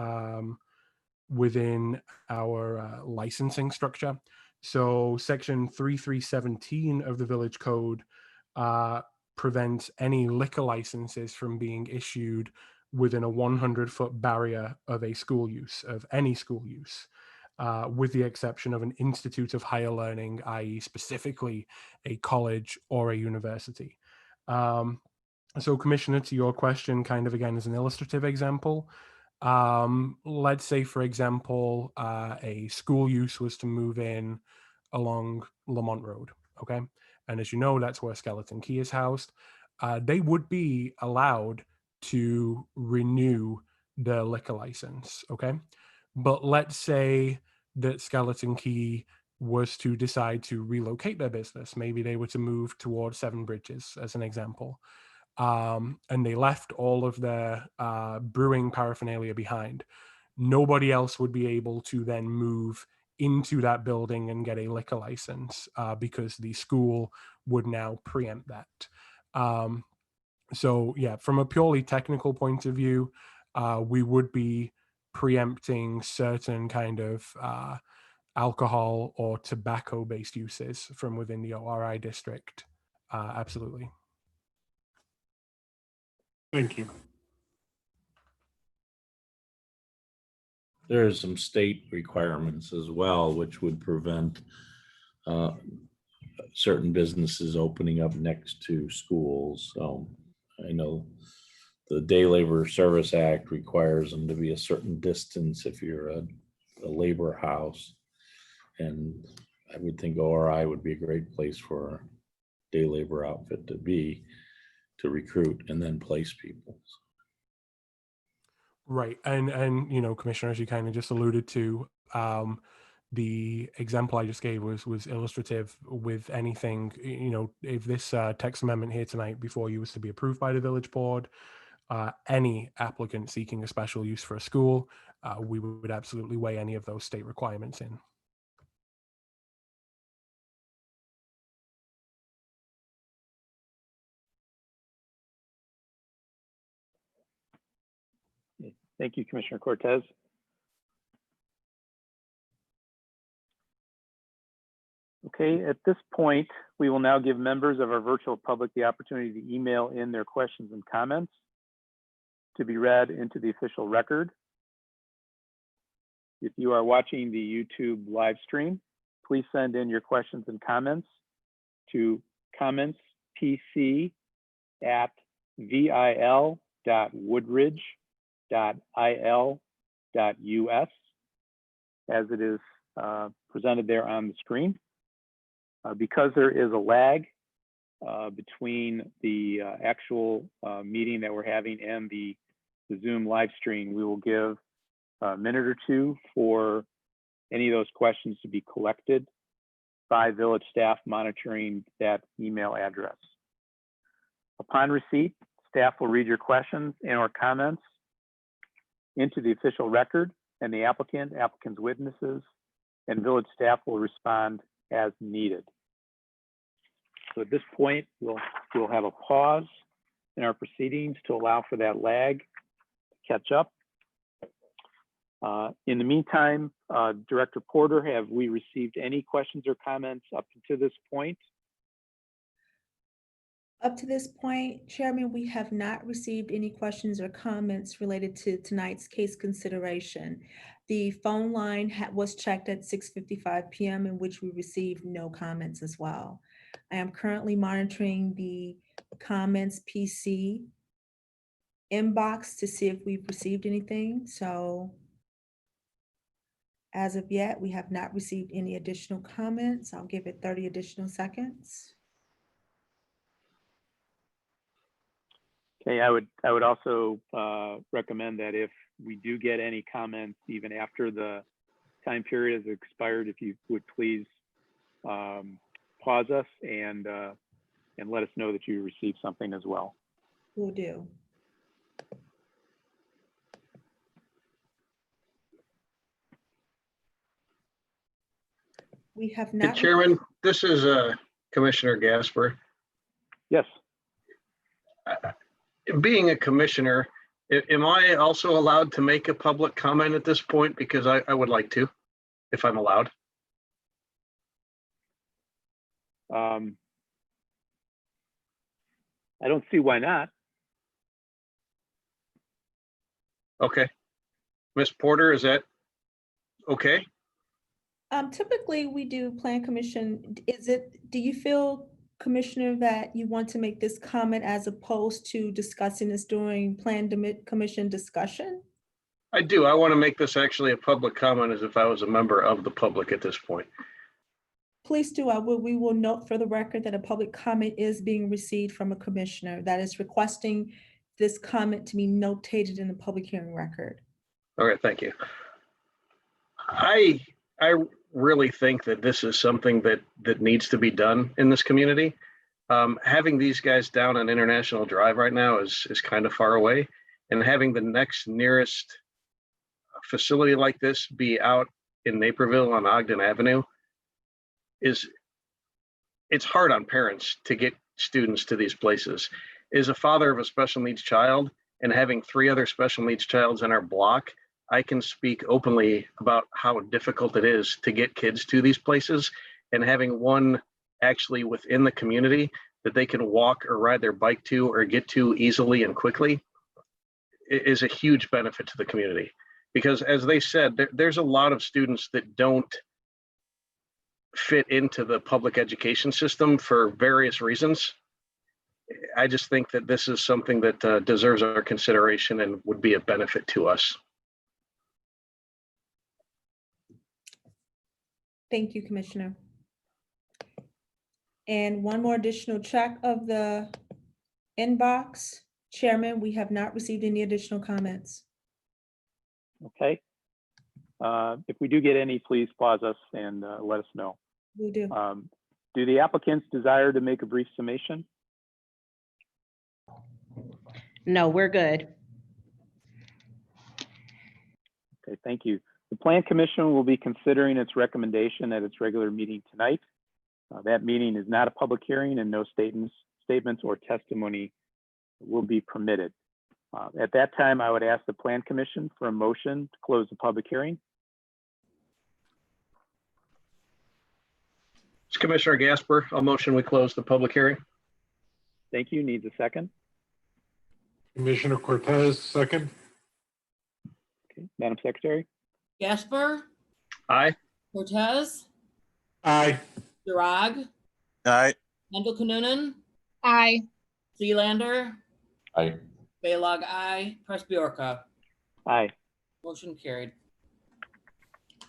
within our licensing structure. So section 3317 of the village code prevents any liquor licenses from being issued within a 100-foot barrier of a school use, of any school use. With the exception of an institute of higher learning, i.e. specifically a college or a university. So Commissioner, to your question, kind of again as an illustrative example, let's say, for example, a school use was to move in along Lamont Road, okay? And as you know, that's where Skeleton Key is housed. They would be allowed to renew their liquor license, okay? But let's say that Skeleton Key was to decide to relocate their business. Maybe they were to move towards Seven Bridges, as an example. And they left all of their brewing paraphernalia behind. Nobody else would be able to then move into that building and get a liquor license because the school would now preempt that. So yeah, from a purely technical point of view, we would be preempting certain kind of alcohol or tobacco-based uses from within the ORI district. Absolutely. Thank you. there are some state requirements as well, which would prevent certain businesses opening up next to schools. So I know the Day Labor Service Act requires them to be a certain distance if you're a labor house. And I would think ORI would be a great place for a day labor outfit to be, to recruit and then place people. Right. And you know, Commissioner, as you kind of just alluded to, the example I just gave was illustrative with anything, you know, if this text amendment here tonight before you was to be approved by the village board, any applicant seeking a special use for a school, we would absolutely weigh any of those state requirements in. Thank you, Commissioner Cortez. Okay, at this point, we will now give members of our virtual public the opportunity to email in their questions and comments to be read into the official record. If you are watching the YouTube live stream, please send in your questions and comments to commentspc@vil.woodridge.il.us as it is presented there on the screen. Because there is a lag between the actual meeting that we're having and the Zoom live stream, we will give a minute or two for any of those questions to be collected by village staff monitoring that email address. Upon receipt, staff will read your questions and or comments into the official record, and the applicant's witnesses, and village staff will respond as needed. So at this point, we'll have a pause in our proceedings to allow for that lag to catch up. In the meantime, Director Porter, have we received any questions or comments up to this point? Up to this point, Chairman, we have not received any questions or comments related to tonight's case consideration. The phone line was checked at 6:55 p.m. in which we received no comments as well. I am currently monitoring the comments PC inbox to see if we've received anything. So as of yet, we have not received any additional comments. I'll give it 30 additional seconds. Okay, I would also recommend that if we do get any comments, even after the time period has expired, if you would please pause us and let us know that you received something as well. Will do. We have not. Hey, Chairman, this is Commissioner Gasper. Yes. Being a commissioner, am I also allowed to make a public comment at this point? Because I would like to, if I'm allowed. I don't see why not. Okay. Ms. Porter, is that okay? Typically we do plan commission. Do you feel, Commissioner, that you want to make this comment as opposed to discussing this during plan commission discussion? I do. I want to make this actually a public comment as if I was a member of the public at this point. Please do. We will note for the record that a public comment is being received from a commissioner that is requesting this comment to be notated in the public hearing record. Okay, thank you. I really think that this is something that needs to be done in this community. Having these guys down on International Drive right now is kind of far away, and having the next nearest facility like this be out in Naperville on Ogden Avenue it's hard on parents to get students to these places. As a father of a special needs child and having 3 other special needs childs in our block, I can speak openly about how difficult it is to get kids to these places, and having one actually within the community that they can walk or ride their bike to or get to easily and quickly is a huge benefit to the community. Because as they said, there's a lot of students that don't fit into the public education system for various reasons. I just think that this is something that deserves our consideration and would be a benefit to us. Thank you, Commissioner. And one more additional check of the inbox. Chairman, we have not received any additional comments. Okay. If we do get any, please pause us and let us know. We do. Do the applicants desire to make a brief summation? No, we're good. Okay, thank you. The Plan Commission will be considering its recommendation at its regular meeting tonight. That meeting is not a public hearing and no statements or testimony will be permitted. At that time, I would ask the Plan Commission for a motion to close the public hearing. It's Commissioner Gasper. I'll motion we close the public hearing. Thank you. Needs a second. Commissioner Cortez, second. Okay, Madam Secretary. Gasper, Aye. Cortez, Aye. Durag, Aye. Handel Kununen, Aye. Sealander, Aye. Baylog, aye. Presbyorka. Aye. Motion carried.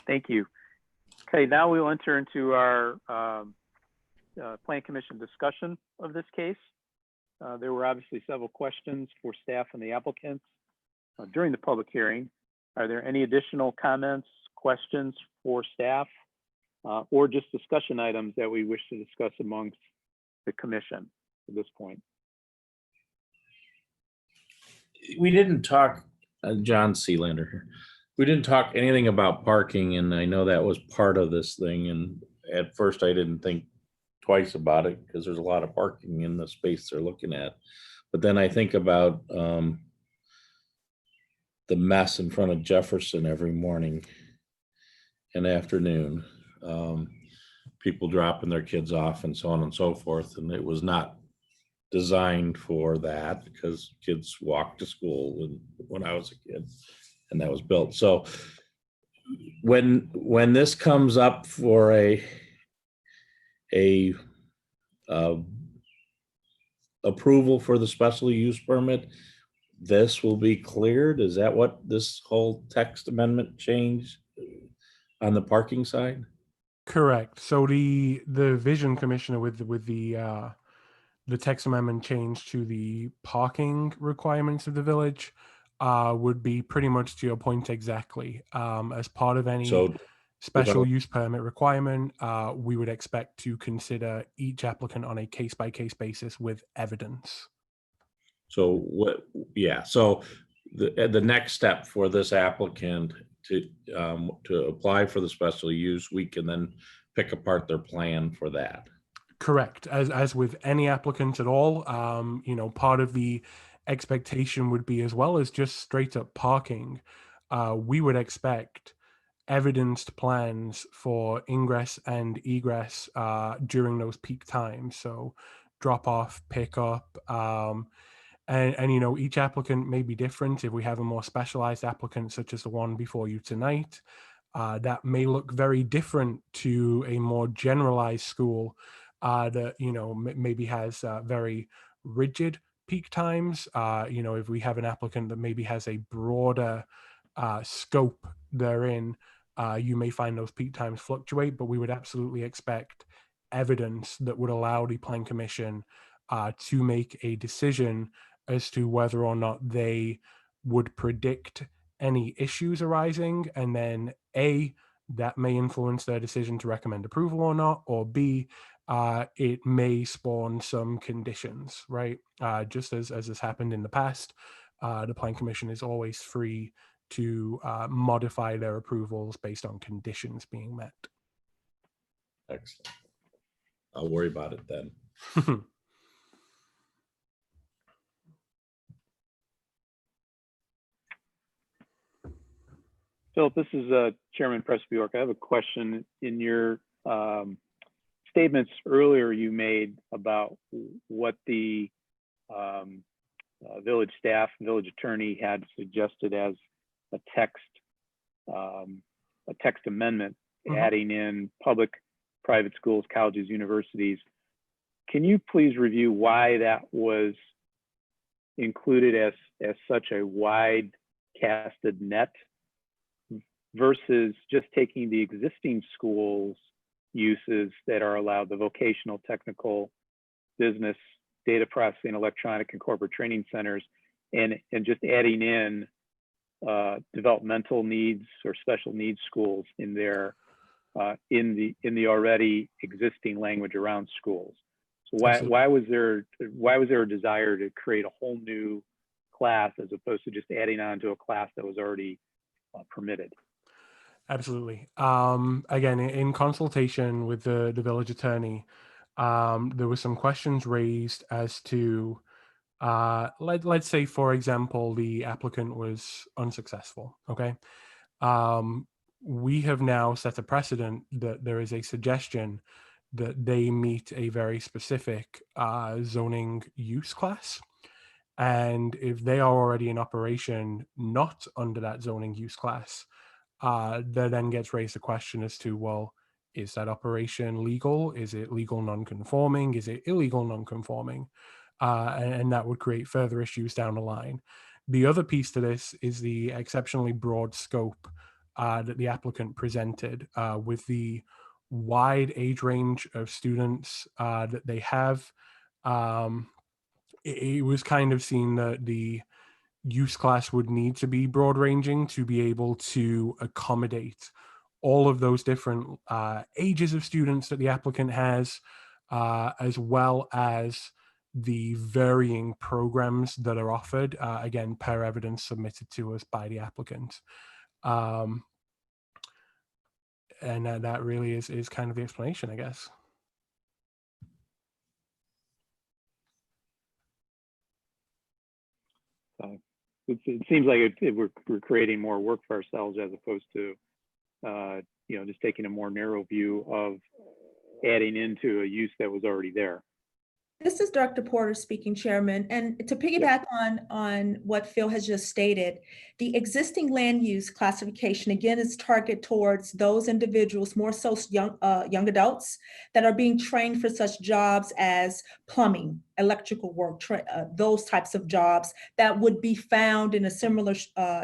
Thank you. Okay, now we will enter into our Plan Commission discussion of this case. There were obviously several questions for staff and the applicants during the public hearing. Are there any additional comments, questions for staff, or just discussion items that we wish to discuss amongst the commission at this point? We didn't talk, John Sealander here. We didn't talk anything about parking, and I know that was part of this thing. And at first I didn't think twice about it because there's a lot of parking in the space they're looking at. But then I think about the mess in front of Jefferson every morning and afternoon, people dropping their kids off and so on and so forth. And it was not designed for that because kids walked to school when I was a kid, and that was built. So when this comes up for a approval for the special use permit, this will be cleared. Is that what this whole text amendment change on the parking side? Correct. So the vision commissioner with the text amendment change to the parking requirements of the village would be pretty much to your point exactly. As part of any special use permit requirement, we would expect to consider each applicant on a case-by-case basis with evidence. So what? Yeah. So the next step for this applicant to apply for the special use, we can then pick apart their plan for that. Correct. As with any applicant at all, part of the expectation would be, as well as just straight up parking, we would expect evidenced plans for ingress and egress during those peak times. So drop off, pick up, and each applicant may be different. If we have a more specialized applicant, such as the one before you tonight, that may look very different to a more generalized school that maybe has very rigid peak times. If we have an applicant that maybe has a broader scope therein, you may find those peak times fluctuate, but we would absolutely expect evidence that would allow the Plan Commission to make a decision as to whether or not they would predict any issues arising, and then A, that may influence their decision to recommend approval or not, or B, it may spawn some conditions, right? Just as has happened in the past, the Plan Commission is always free to modify their approvals based on conditions being met. Excellent. I'll worry about it then. Philip, this is Chairman Presbyorka. I have a question. In your statements earlier you made about what the village staff, village attorney had suggested as a text a text amendment adding in public, private schools, colleges, universities. Can you please review why that was included as such a wide casted net versus just taking the existing schools uses that are allowed, the vocational, technical, business, data processing, electronic, and corporate training centers, and just adding in developmental needs or special needs schools in there in the already existing language around schools. So why was there a desire to create a whole new class as opposed to just adding on to a class that was already permitted? Absolutely. Again, in consultation with the village attorney, there were some questions raised as to, let's say, for example, the applicant was unsuccessful. Okay. We have now set a precedent that there is a suggestion that they meet a very specific zoning use class. And if they are already in operation not under that zoning use class, there then gets raised a question as to, well, is that operation legal? Is it legal non-conforming? Is it illegal non-conforming? And that would create further issues down the line. The other piece to this is the exceptionally broad scope that the applicant presented with the wide age range of students that they have. It was kind of seen that the use class would need to be broad ranging to be able to accommodate all of those different ages of students that the applicant has, as well as the varying programs that are offered, again, per evidence submitted to us by the applicant. And that really is kind of the explanation, I guess. It seems like we're creating more work for ourselves as opposed to, just taking a more narrow view of adding into a use that was already there. This is Director Porter speaking, Chairman. And to piggyback on what Phil has just stated, the existing land use classification, again, is targeted towards those individuals, more so young adults, that are being trained for such jobs as plumbing, electrical work, those types of jobs that would be found in a similar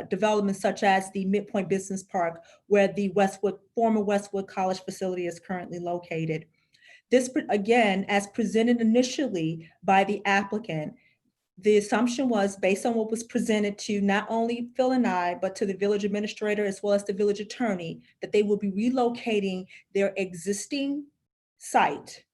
development such as the Midpoint Business Park, where the former Westwood College facility is currently located. This, again, as presented initially by the applicant, the assumption was based on what was presented to not only Phil and I, but to the village administrator as well as the village attorney, that they will be relocating their existing site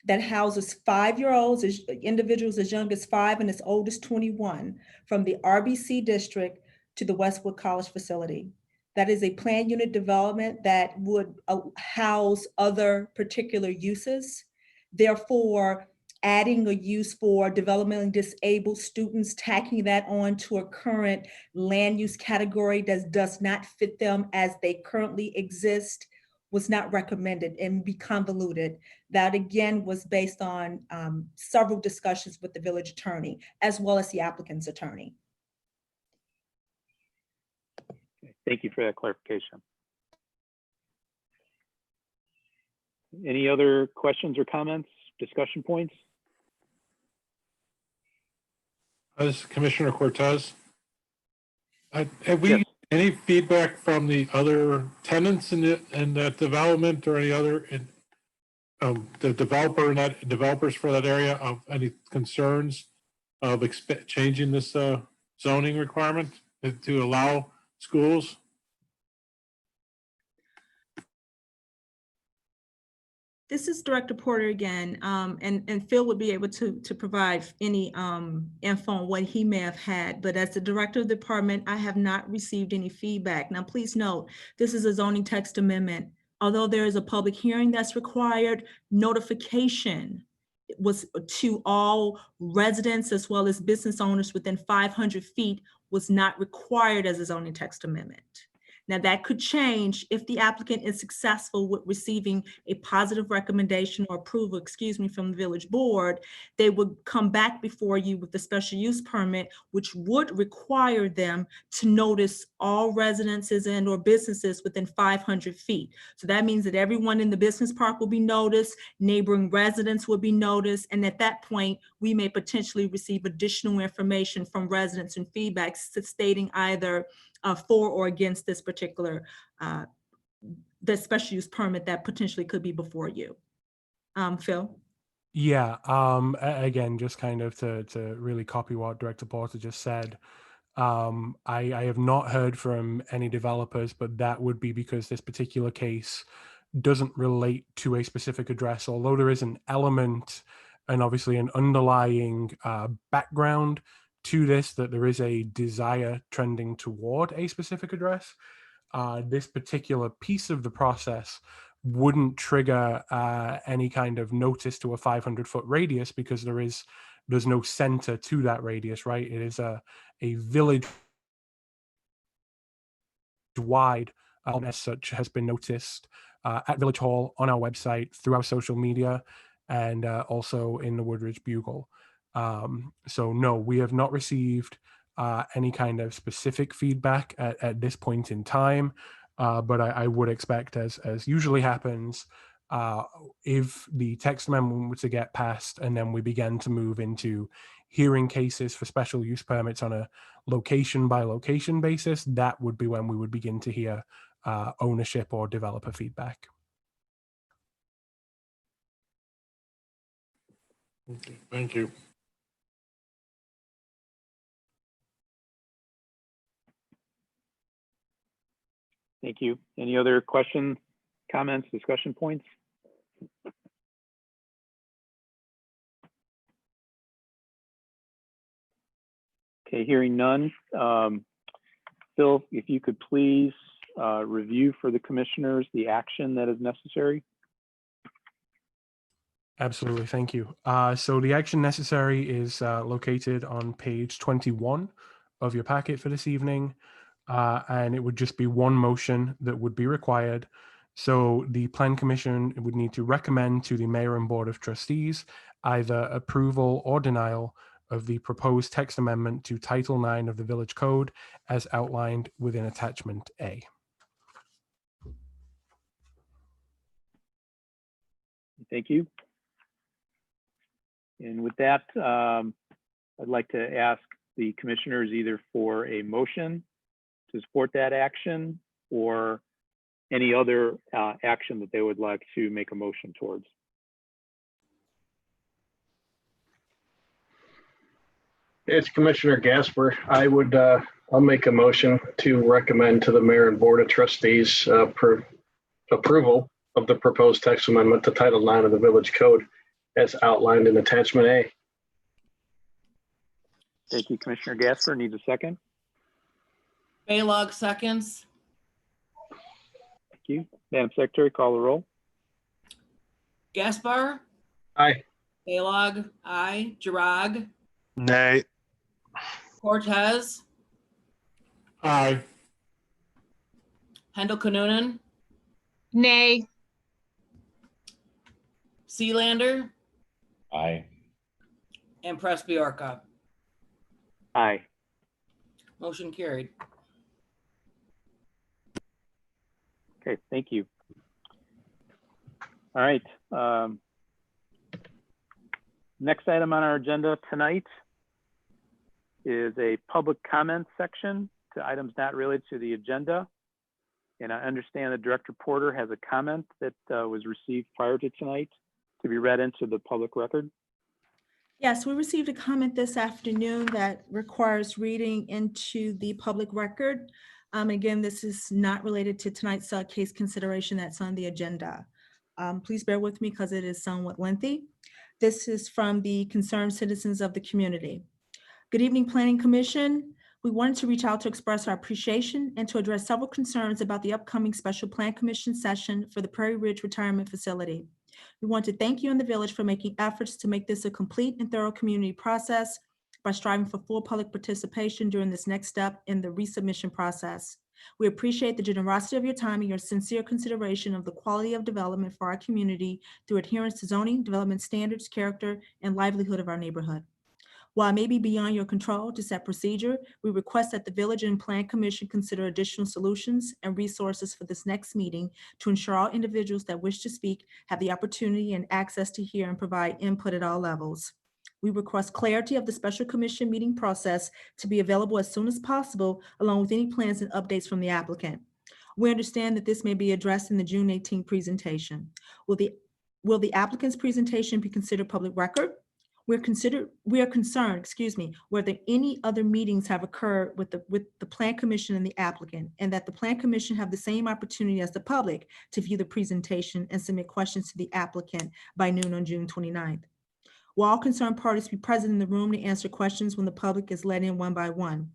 that houses 5-year-olds, individuals as young as 5 and as old as 21, from the RBC district to the Westwood College facility. That is a planned unit development that would house other particular uses. Therefore, adding a use for developmentally disabled students, tacking that on to a current land use category that does not fit them as they currently exist was not recommended and be convoluted. That again was based on several discussions with the village attorney as well as the applicant's attorney. Thank you for that clarification. Any other questions or comments, discussion points? As Commissioner Cortez, have we any feedback from the other tenants in that development or any other the developers for that area of any concerns of changing this zoning requirement to allow schools? This is Director Porter again, and Phil would be able to provide any info on what he may have had, but as the director of the department, I have not received any feedback. Now, please note, this is a zoning text amendment. Although there is a public hearing that's required, notification was to all residents as well as business owners within 500 feet was not required as a zoning text amendment. Now that could change if the applicant is successful with receiving a positive recommendation or approval, from the village board. They would come back before you with the special use permit, which would require them to notice all residences and or businesses within 500 feet. So that means that everyone in the business park will be noticed, neighboring residents will be noticed, and at that point, we may potentially receive additional information from residents and feedback stating either for or against this particular the special use permit that potentially could be before you. Phil? Yeah, again, just kind of to really copy what Director Porter just said, I have not heard from any developers, but that would be because this particular case doesn't relate to a specific address, although there is an element and obviously an underlying background to this, that there is a desire trending toward a specific address. This particular piece of the process wouldn't trigger any kind of notice to a 500-foot radius because there's no center to that radius, right? It is a village wide, as such, has been noticed at Village Hall, on our website, through our social media, and also in the Woodridge Bugle. So no, we have not received any kind of specific feedback at this point in time, but I would expect, as usually happens, if the text amendment were to get passed and then we began to move into hearing cases for special use permits on a location by location basis, that would be when we would begin to hear ownership or developer feedback. Okay, thank you. Thank you. Any other questions, comments, discussion points? Okay, hearing none. Phil, if you could please review for the commissioners the action that is necessary. Absolutely, thank you. So the action necessary is located on page 21 of your packet for this evening, and it would just be one motion that would be required. So the Plan Commission would need to recommend to the Mayor and Board of Trustees either approval or denial of the proposed text amendment to Title IX of the Village Code as outlined within Attachment A. Thank you. And with that, I'd like to ask the commissioners either for a motion to support that action or any other action that they would like to make a motion towards. It's Commissioner Gasper. I'll make a motion to recommend to the Mayor and Board of Trustees approval of the proposed text amendment to Title IX of the Village Code as outlined in Attachment A. Thank you, Commissioner Gasper. Needs a second. Baylog seconds. Thank you. Madam Secretary, call the roll. Gaspar, Aye. Baylog, aye. Girag, Nay. Cortez, Aye. Hendel Kanunen, Nay. Sealander, Aye. and Presbyarka. Aye. Motion carried. Okay, thank you. All right. Next item on our agenda tonight is a public comment section to items not related to the agenda. And I understand that Director Porter has a comment that was received prior to tonight to be read into the public record. Yes, we received a comment this afternoon that requires reading into the public record. Again, this is not related to tonight's case consideration that's on the agenda. Please bear with me because it is somewhat lengthy. This is from the concerned citizens of the community. Good evening, Planning Commission. We wanted to reach out to express our appreciation and to address several concerns about the upcoming Special Plan Commission session for the Prairie Ridge Retirement Facility. We want to thank you and the village for making efforts to make this a complete and thorough community process by striving for full public participation during this next step in the resubmission process. We appreciate the generosity of your time and your sincere consideration of the quality of development for our community through adherence to zoning, development standards, character, and livelihood of our neighborhood. While it may be beyond your control to set procedure, we request that the Village and Plan Commission consider additional solutions and resources for this next meeting to ensure all individuals that wish to speak have the opportunity and access to hear and provide input at all levels. We request clarity of the special commission meeting process to be available as soon as possible, along with any plans and updates from the applicant. We understand that this may be addressed in the June 18th presentation. Will the applicant's presentation be considered public record? We are concerned, whether any other meetings have occurred with the Plan Commission and the applicant, and that the Plan Commission have the same opportunity as the public to view the presentation and submit questions to the applicant by noon on June 29th. Will all concerned parties be present in the room to answer questions when the public is let in one by one?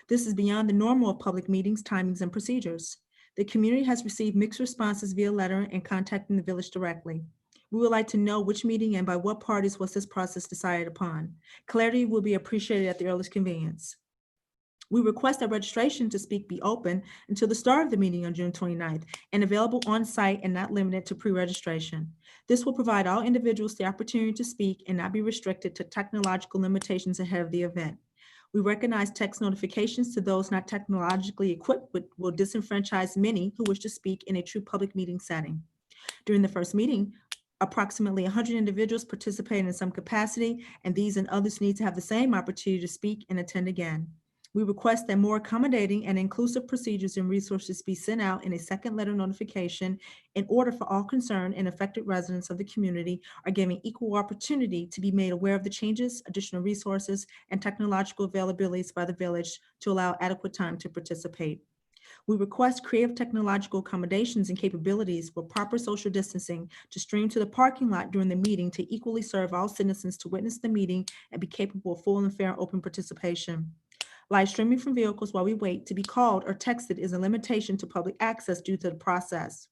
This is beyond the normal of public meetings, timings, and procedures. The community has received mixed responses via letter and contacting the village directly. We would like to know which meeting and by what parties was this process decided upon. Clarity will be appreciated at the earliest convenience. We request that registration to speak be open until the start of the meeting on June 29th and available on site and not limited to pre-registration. This will provide all individuals the opportunity to speak and not be restricted to technological limitations ahead of the event. We recognize text notifications to those not technologically equipped will disenfranchise many who wish to speak in a true public meeting setting. During the first meeting, approximately 100 individuals participated in some capacity, and these and others need to have the same opportunity to speak and attend again. We request that more accommodating and inclusive procedures and resources be sent out in a second letter notification in order for all concerned and affected residents of the community are given equal opportunity to be made aware of the changes, additional resources, and technological availabilities by the village to allow adequate time to participate. We request creative technological accommodations and capabilities with proper social distancing to stream to the parking lot during the meeting to equally serve all citizens to witness the meeting and be capable of full and fair open participation. Live streaming from vehicles while we wait to be called or texted is a limitation to public access due to the process.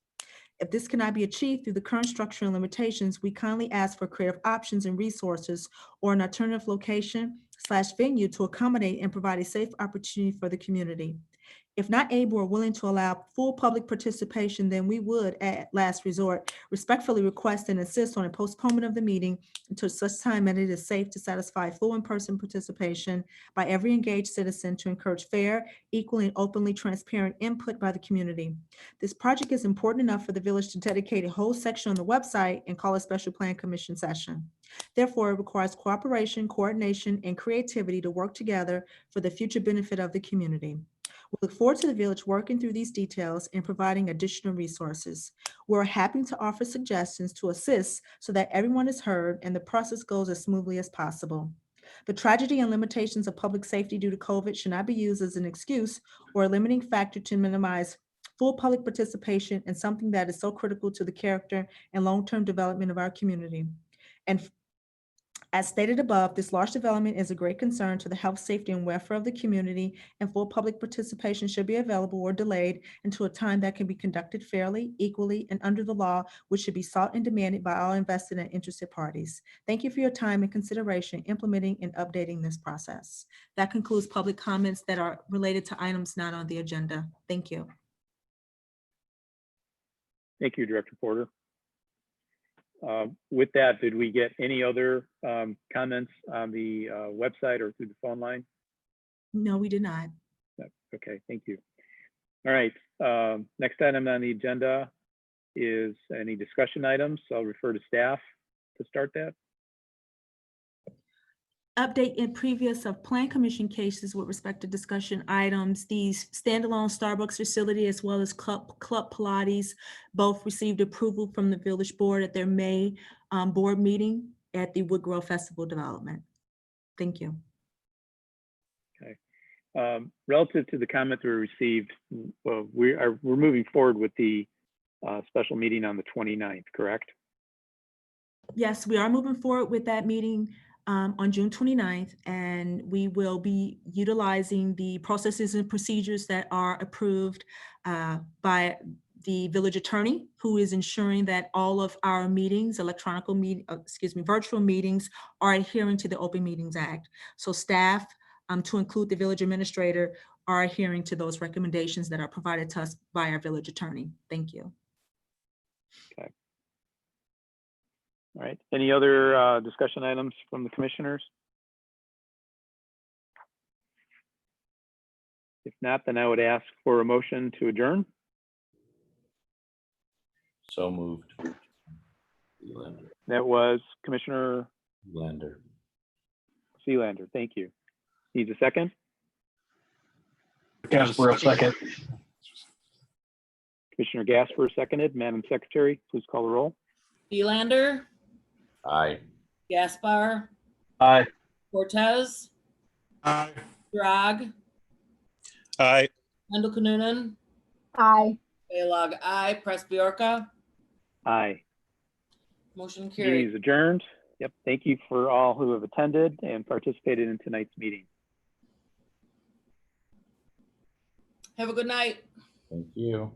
If this cannot be achieved through the current structure and limitations, we kindly ask for creative options and resources or an alternative location/venue to accommodate and provide a safe opportunity for the community. If not able or willing to allow full public participation, then we would, at last resort, respectfully request and insist on a postponement of the meeting until such time that it is safe to satisfy full in-person participation by every engaged citizen to encourage fair, equal, and openly transparent input by the community. This project is important enough for the village to dedicate a whole section on the website and call a special plan commission session. Therefore, it requires cooperation, coordination, and creativity to work together for the future benefit of the community. We look forward to the village working through these details and providing additional resources. We're happy to offer suggestions to assist so that everyone is heard and the process goes as smoothly as possible. The tragedy and limitations of public safety due to COVID should not be used as an excuse or a limiting factor to minimize full public participation in something that is so critical to the character and long-term development of our community. And as stated above, this large development is a great concern to the health, safety, and welfare of the community, and full public participation should be available or delayed until a time that can be conducted fairly, equally, and under the law, which should be sought and demanded by all invested and interested parties. Thank you for your time and consideration implementing and updating this process. That concludes public comments that are related to items not on the agenda. Thank you. Thank you, Director Porter. With that, did we get any other comments on the website or through the phone line? No, we did not. Okay, thank you. All right, next item on the agenda is any discussion items. I'll refer to staff to start that. Update in previous of Plan Commission cases with respect to discussion items. These standalone Starbucks facility as well as Club Pilates both received approval from the Village Board at their May board meeting at the Woodgrove Festival Development. Thank you. Okay. Relative to the comments we received, we're moving forward with the special meeting on the 29th, correct? Yes, we are moving forward with that meeting on June 29th, and we will be utilizing the processes and procedures that are approved by the village attorney, who is ensuring that all of our meetings, virtual meetings, are adhering to the Open Meetings Act. So staff, to include the village administrator, are adhering to those recommendations that are provided to us by our village attorney. Thank you. All right. Any other discussion items from the commissioners? If not, then I would ask for a motion to adjourn. So moved. Sealander. That was Commissioner Lander. Sealander. Thank you. Needs a second? Gasper, a second. Commissioner Gasper seconded. Madam Secretary, please call the roll. Sealander, Aye. Gaspar, Aye. Cortez, Aye. Drag, Aye. Handel Noonan, Aye. Bailog, aye. Presbyarka. Aye. Motion Meeting carried. is adjourned. Yep. Thank you for all who have attended and participated in tonight's meeting. Have a good night. Thank you.